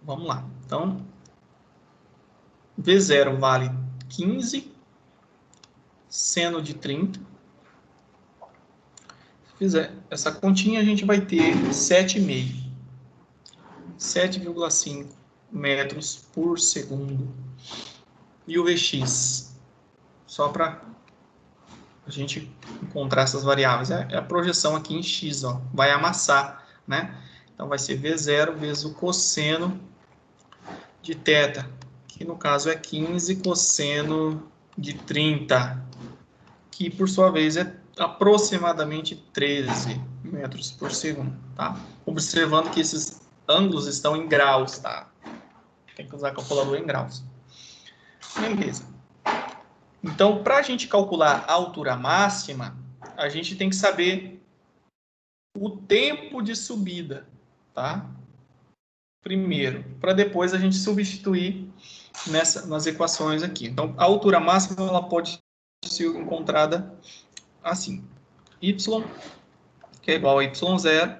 Vamos lá. Então, V0 vale 15, seno de 30. Se fizer essa continha, a gente vai ter 7,5. 7,5 metros por segundo. E o Vx, só para a gente encontrar essas variáveis, é a projeção aqui em x, ó, vai amassar, né? Então, vai ser V0 vezes o cosseno de θ, que no caso é 15 cosseno de 30, que por sua vez é aproximadamente 13 metros por segundo, tá? Observando que esses ângulos estão em graus, tá? Tem que usar a calculadora em graus. Beleza. Então, para a gente calcular a altura máxima, a gente tem que saber o tempo de subida, tá? Primeiro, para depois a gente substituir nas equações aqui. Então, a altura máxima ela pode ser encontrada assim. Y que é igual a y0,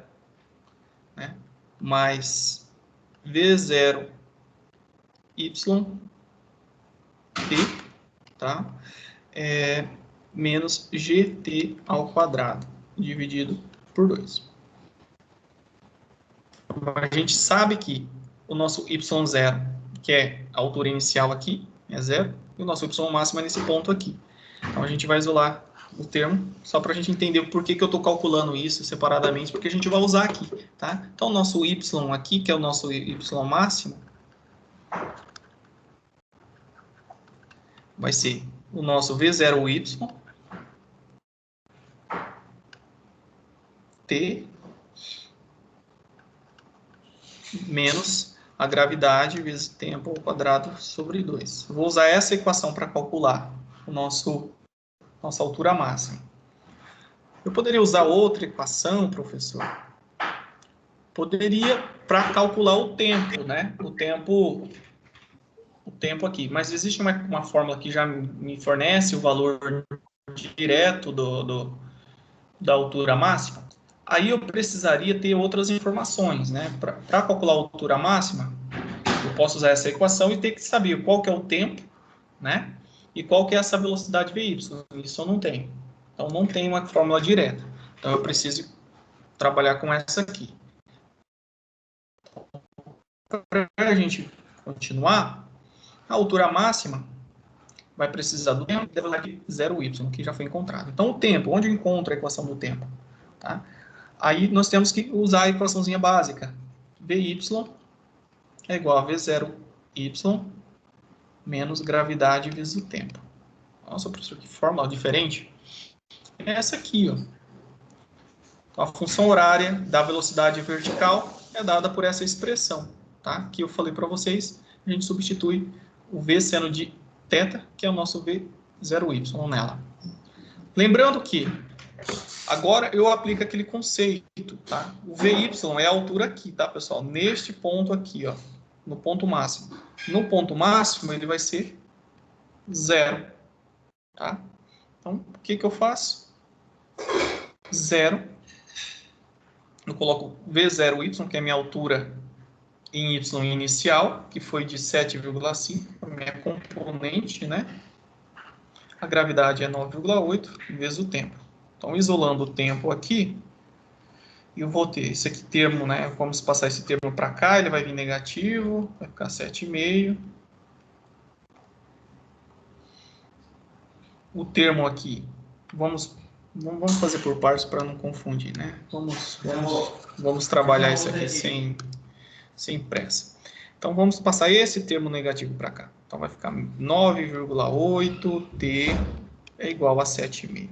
né, mais v0 yt, tá? Menos gt ao quadrado, dividido por 2. A gente sabe que o nosso y0, que é a altura inicial aqui, é 0, e o nosso y máximo é nesse ponto aqui. Então, a gente vai isolar o termo, só para a gente entender por que eu estou calculando isso separadamente, porque a gente vai usar aqui, tá? Então, o nosso y aqui, que é o nosso y máximo, vai ser o nosso v0y, t, menos a gravidade vezes tempo ao quadrado sobre 2. Vou usar essa equação para calcular o nossa altura máxima. Eu poderia usar outra equação, professor? Poderia, para calcular o tempo, né? O tempo aqui. Mas existe uma fórmula que já me fornece o valor direto da altura máxima. Aí eu precisaria ter outras informações, né? Para calcular a altura máxima, eu posso usar essa equação e ter que saber qual que é o tempo, né? E qual que é essa velocidade vy. Isso eu não tenho. Então, não tem uma fórmula direta. Então, eu preciso trabalhar com essa aqui. Para a gente continuar, a altura máxima vai precisar do tempo da velocidade 0y, que já foi encontrado. Então, o tempo, onde eu encontro a equação do tempo? Tá? Aí, nós temos que usar a equaçãozinha básica. Vy é igual a v0y menos gravidade vezes o tempo. Nossa, professor, que fórmula diferente. É essa aqui, ó. Então, a função horária da velocidade vertical é dada por essa expressão, tá? Que eu falei para vocês, a gente substitui o v seno de θ, que é o nosso v0y nela. Lembrando que agora eu aplico aquele conceito, tá? O vy é a altura aqui, tá, pessoal? Neste ponto aqui, ó, no ponto máximo. No ponto máximo ele vai ser 0, tá? Então, o que eu faço? 0. Eu coloco v0y, que é a minha altura em y inicial, que foi de 7,5, a minha componente, né? A gravidade é 9,8 vezes o tempo. Então, isolando o tempo aqui, eu vou ter esse aqui termo, né? Vamos passar esse termo para cá, ele vai vir negativo, vai ficar 7,5. O termo aqui, vamos fazer por partes para não confundir, né? Vamos trabalhar isso aqui sem pressa. Então, vamos passar esse termo negativo para cá. Então, vai ficar 9,8t é igual a 7,5.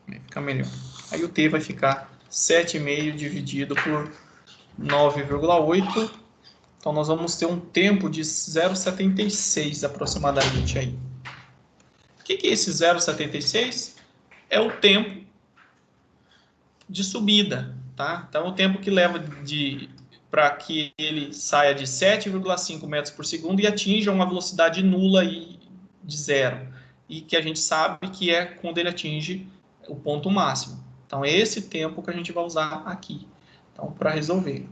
Fica melhor. Aí o t vai ficar 7,5 dividido por 9,8. Então, nós vamos ter um tempo de 0,76 aproximadamente aí. O que é esse 0,76? É o tempo de subida, tá? Então, o tempo que leva para que ele saia de 7,5 metros por segundo e atinja uma velocidade nula de 0. E que a gente sabe que é quando ele atinge o ponto máximo. Então, é esse tempo que a gente vai usar aqui, então, para resolver.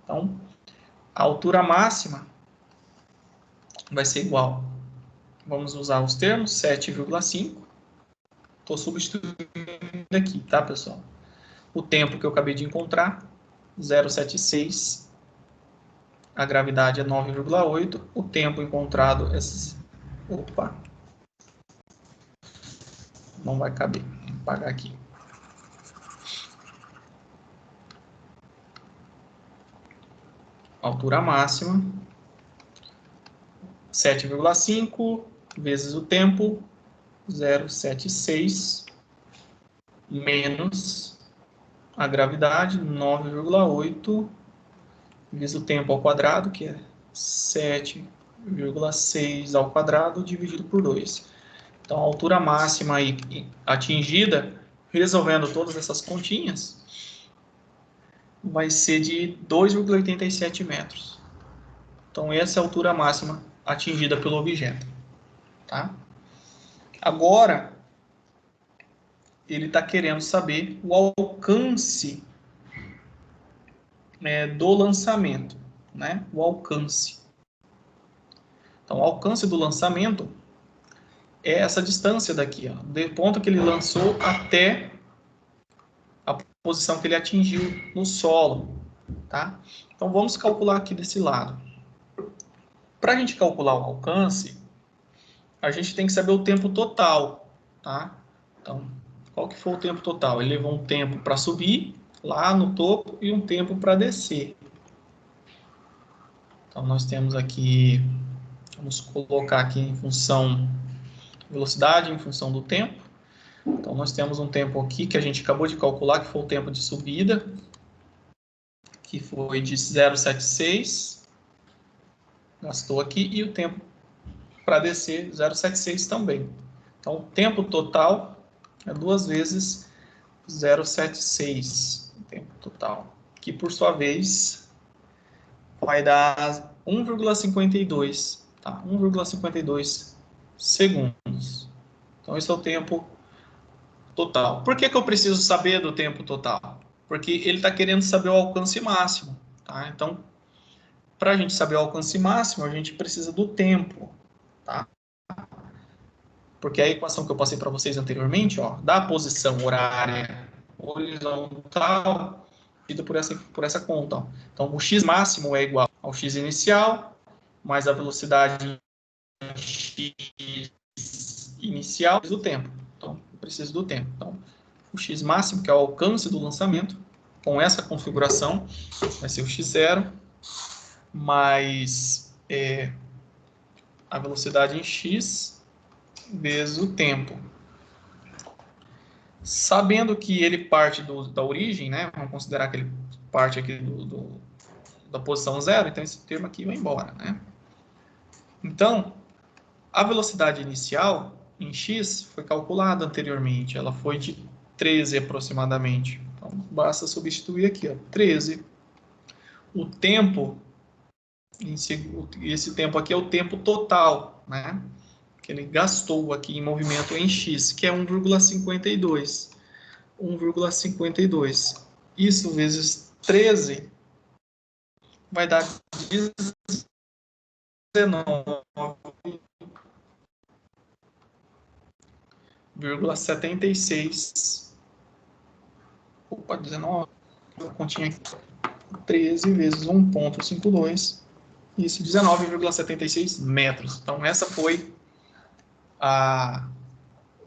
Então, a altura máxima vai ser igual. Vamos usar os termos, 7,5. Estou substituindo aqui, tá, pessoal? O tempo que eu acabei de encontrar, 0,76. A gravidade é 9,8. O tempo encontrado é... Opa! Não vai caber. Vou apagar aqui. Altura máxima, 7,5 vezes o tempo, 0,76, menos a gravidade, 9,8, vezes o tempo ao quadrado, que é 7,6 ao quadrado, dividido por 2. Então, a altura máxima aí atingida, resolvendo todas essas continhas, vai ser de 2,87 metros. Então, essa é a altura máxima atingida pelo objeto. Tá? Agora, ele está querendo saber o alcance do lançamento, né? O alcance. Então, o alcance do lançamento é essa distância daqui, ó, do ponto que ele lançou até a posição que ele atingiu no solo, tá? Então, vamos calcular aqui desse lado. Para a gente calcular o alcance, a gente tem que saber o tempo total, tá? Então, qual que foi o tempo total? Ele levou um tempo para subir lá no topo e um tempo para descer. Então, nós temos aqui, vamos colocar aqui em função velocidade, em função do tempo. Então, nós temos um tempo aqui que a gente acabou de calcular, que foi o tempo de subida, que foi de 0,76, gastou aqui, e o tempo para descer, 0,76 também. Então, o tempo total é 2 vezes 0,76, o tempo total, que por sua vez vai dar 1,52, tá? 1,52 segundos. Então, esse é o tempo total. Por que que eu preciso saber do tempo total? Porque ele está querendo saber o alcance máximo, tá? Então, para a gente saber o alcance máximo, a gente precisa do tempo, tá? Porque a equação que eu passei para vocês anteriormente, ó, da posição horária horizontal, dita por essa conta, ó. Então, o x máximo é igual ao x inicial, mais a velocidade x inicial do tempo. Então, eu preciso do tempo. Então, o x máximo, que é o alcance do lançamento, com essa configuração, vai ser o x0, mais a velocidade em x, vezes o tempo. Sabendo que ele parte da origem, né? Vamos considerar que ele parte aqui da posição 0, então esse termo aqui vai embora, né? Então, a velocidade inicial em x foi calculada anteriormente, ela foi de 13 aproximadamente. Então, basta substituir aqui, ó, 13. O tempo, esse tempo aqui é o tempo total, né? Que ele gastou aqui em movimento em x, que é 1,52. 1,52. Isso vezes 13 vai dar 19,76. Opa, 19. Continha aqui. 13 vezes 1,52. Isso, 19,76 metros. Então, essa foi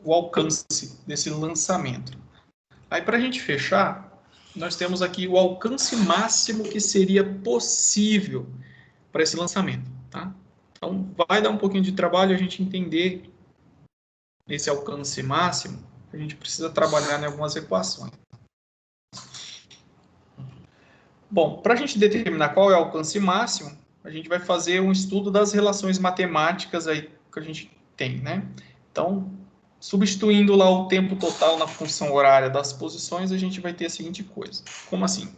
o alcance desse lançamento. Aí, para a gente fechar, nós temos aqui o alcance máximo que seria possível para esse lançamento, tá? Então, vai dar um pouquinho de trabalho a gente entender esse alcance máximo. A gente precisa trabalhar em algumas equações. Bom, para a gente determinar qual é o alcance máximo, a gente vai fazer um estudo das relações matemáticas aí que a gente tem, né? Então, substituindo lá o tempo total na função horária das posições, a gente vai ter a seguinte coisa. Como assim?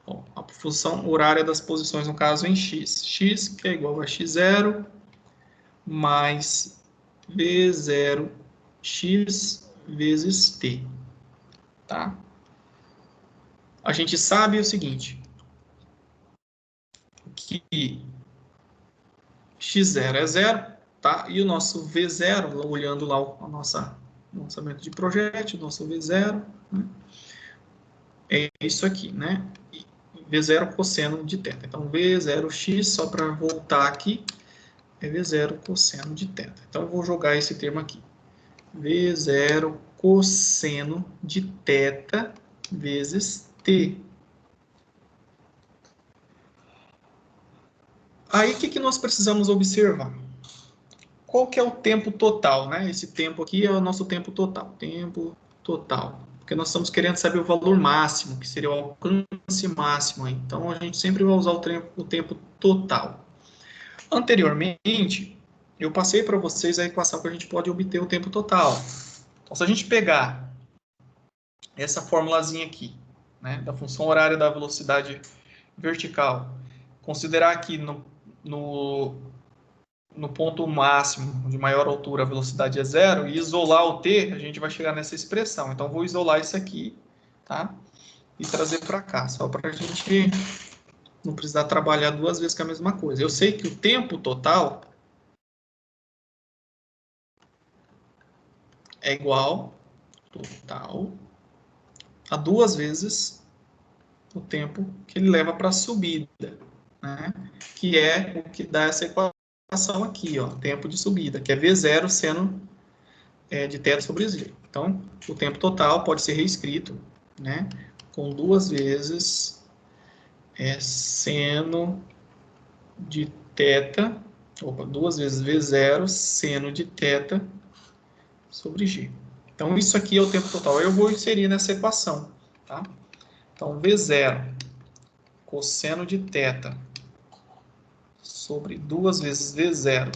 Bom, a função horária das posições, no caso, em x. X, que é igual a x0 mais v0x vezes t. Tá? A gente sabe o seguinte, que x0 é 0, tá? E o nosso v0, olhando lá o nosso lançamento de projétil, nosso v0, né? É isso aqui, né? V0 cosseno de θ. Então, V0x, só para voltar aqui, é V0 cosseno de θ. Então, eu vou jogar esse termo aqui. V0 cosseno de θ vezes t. Aí, o que nós precisamos observar? Qual que é o tempo total, né? Esse tempo aqui é o nosso tempo total. Tempo total. Porque nós estamos querendo saber o valor máximo, que seria o alcance máximo. Então, a gente sempre vai usar o tempo total. Anteriormente, eu passei para vocês a equação que a gente pode obter o tempo total. Então, se a gente pegar essa formulazinha aqui, né, da função horária da velocidade vertical, considerar aqui no no ponto máximo de maior altura a velocidade é zero, e isolar o t, a gente vai chegar nessa expressão. Então, vou isolar isso aqui, tá? E trazer para cá, só para a gente não precisar trabalhar duas vezes com a mesma coisa. Eu sei que o tempo total é igual total a duas vezes o tempo que ele leva para a subida, né? Que é o que dá essa equação aqui, ó, tempo de subida, que é V0 seno de θ sobre 0. Então, o tempo total pode ser reescrito, né, com duas vezes seno de θ, duas vezes V0 seno de θ sobre G. Então, isso aqui é o tempo total. Eu vou inserir nessa equação, tá? Então, V0 cosseno de θ sobre duas vezes V0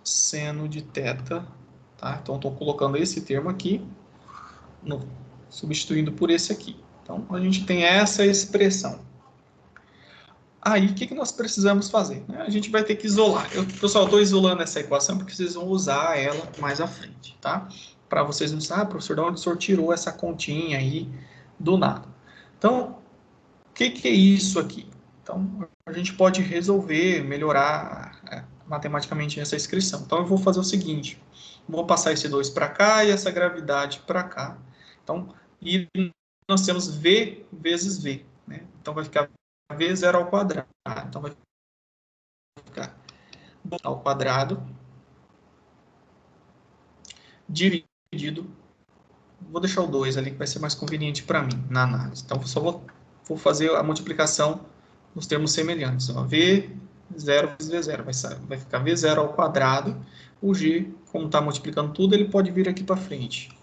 seno de θ, tá? Então, estou colocando esse termo aqui, substituindo por esse aqui. Então, a gente tem essa expressão. Aí, o que nós precisamos fazer? A gente vai ter que isolar. Pessoal, eu estou isolando essa equação porque vocês vão usar ela mais à frente, tá? Para vocês não saberem, professor, de onde o senhor tirou essa continha aí do nada. Então, o que é isso aqui? Então, a gente pode resolver, melhorar matematicamente essa inscrição. Então, eu vou fazer o seguinte. Vou passar esse 2 para cá e essa gravidade para cá. Então, e nós temos V vezes V, né? Então, vai ficar V0 ao quadrado. Então, vai ficar ao quadrado dividido. Vou deixar o 2 ali, que vai ser mais conveniente para mim na análise. Então, só vou fazer a multiplicação nos termos semelhantes. Ó, V0 vezes V0. Vai ficar V0 ao quadrado. O G, como está multiplicando tudo, ele pode vir aqui para frente.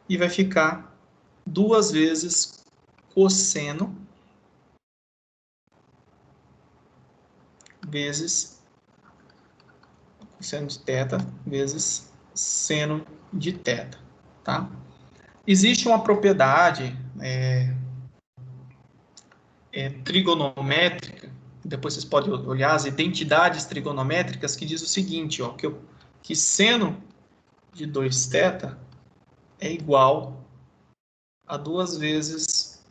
E vai ficar duas vezes cosseno vezes cosseno de θ vezes seno de θ, tá? Existe uma propriedade trigonométrica, depois vocês podem olhar as identidades trigonométricas, que diz o seguinte, ó, que seno de 2θ é igual a duas vezes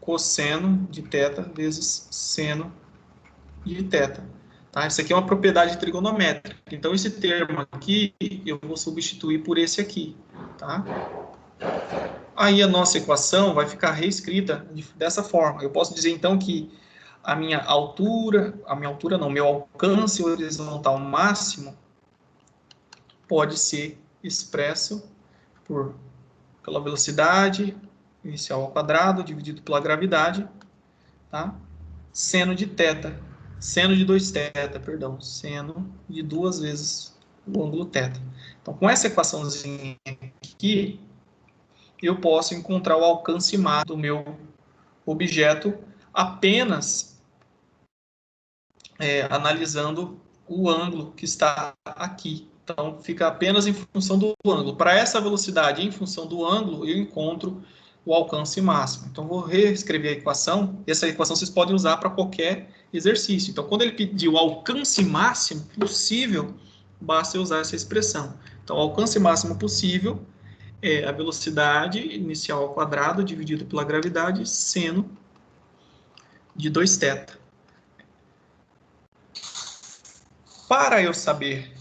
cosseno de θ vezes seno de θ. Tá? Isso aqui é uma propriedade trigonométrica. Então, esse termo aqui, eu vou substituir por esse aqui. Tá? Aí, a nossa equação vai ficar reescrita dessa forma. Eu posso dizer, então, que meu alcance horizontal máximo pode ser expresso pela velocidade inicial ao quadrado, dividido pela gravidade, tá? Seno de 2θ, perdão, seno de duas vezes o ângulo θ. Então, com essa equaçãozinha aqui, eu posso encontrar o alcance máximo do meu objeto apenas analisando o ângulo que está aqui. Então, fica apenas em função do ângulo. Para essa velocidade, em função do ângulo, eu encontro o alcance máximo. Então, vou reescrever a equação. Essa equação vocês podem usar para qualquer exercício. Então, quando ele pedir o alcance máximo possível, basta eu usar essa expressão. Então, o alcance máximo possível é a velocidade inicial ao quadrado dividido pela gravidade seno de 2θ. Para eu saber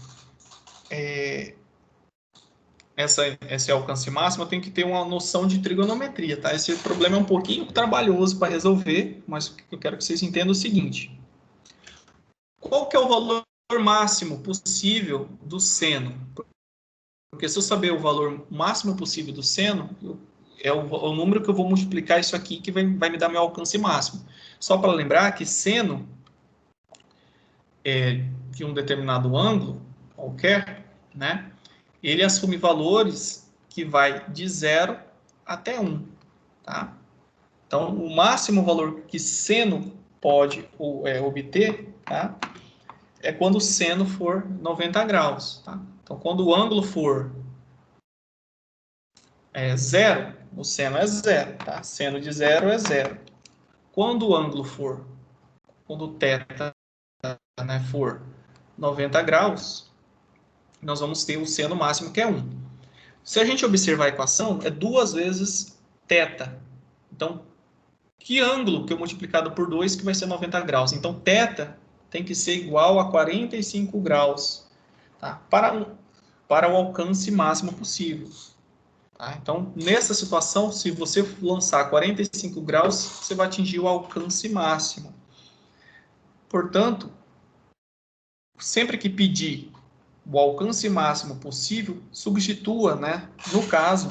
esse alcance máximo, eu tenho que ter uma noção de trigonometria, tá? Esse problema é um pouquinho trabalhoso para resolver, mas eu quero que vocês entendam o seguinte. Qual que é o valor máximo possível do seno? Porque se eu saber o valor máximo possível do seno, é o número que eu vou multiplicar isso aqui que vai me dar meu alcance máximo. Só para lembrar que seno de um determinado ângulo, qualquer, né? Ele assume valores que vai de 0 até 1, tá? Então, o máximo valor que seno pode obter, tá? É quando o seno for 90 graus, tá? Então, quando o ângulo for 0, o seno é 0, tá? Seno de 0 é 0. Quando o ângulo for, quando o θ né, for 90 graus, nós vamos ter o seno máximo, que é 1. Se a gente observar a equação, é 2 vezes θ. Então, que ângulo que eu multiplicado por 2 que vai ser 90 graus? Então, θ tem que ser igual a 45 graus, tá? Para o alcance máximo possível. Tá? Então, nessa situação, se você lançar 45 graus, você vai atingir o alcance máximo. Portanto, sempre que pedir o alcance máximo possível, substitua, né, no caso,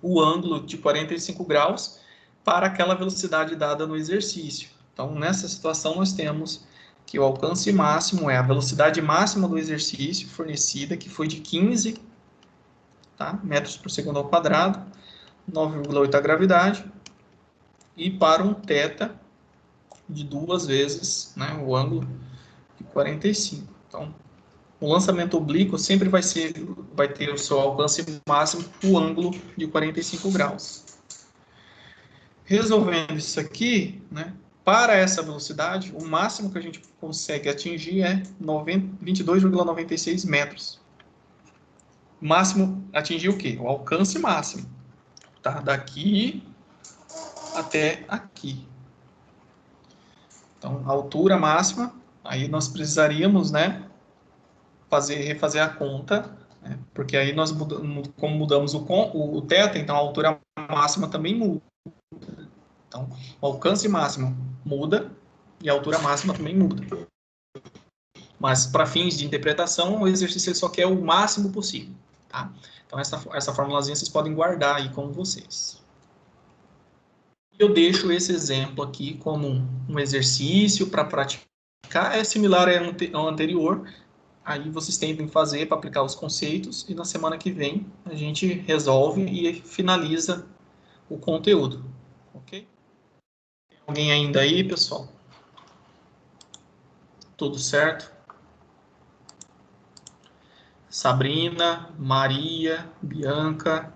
o ângulo de 45 graus para aquela velocidade dada no exercício. Então, nessa situação, nós temos que o alcance máximo é a velocidade máxima do exercício fornecida, que foi de 15, tá, metros por segundo ao quadrado, 9,8 a gravidade, e para um θ de 2 vezes, né, o ângulo de 45. Então, o lançamento oblíquo sempre vai ter o seu alcance máximo o ângulo de 45 graus. Resolvendo isso aqui, né, para essa velocidade, o máximo que a gente consegue atingir é 22,96 metros. Máximo, atingir o quê? O alcance máximo. Tá? Daqui até aqui. Então, a altura máxima, aí nós precisaríamos, né, refazer a conta, né, porque aí nós, como mudamos o θ, então a altura máxima também muda. Então, o alcance máximo muda e a altura máxima também muda. Mas, para fins de interpretação, o exercício só quer o máximo possível. Tá? Então, essa formulazinha vocês podem guardar aí com vocês. Eu deixo esse exemplo aqui como um exercício para praticar. É similar ao anterior. Aí vocês tentem fazer para aplicar os conceitos. E na semana que vem a gente resolve e finaliza o conteúdo. Ok? Tem alguém ainda aí, pessoal? Tudo certo? Sabrina, Maria, Bianca,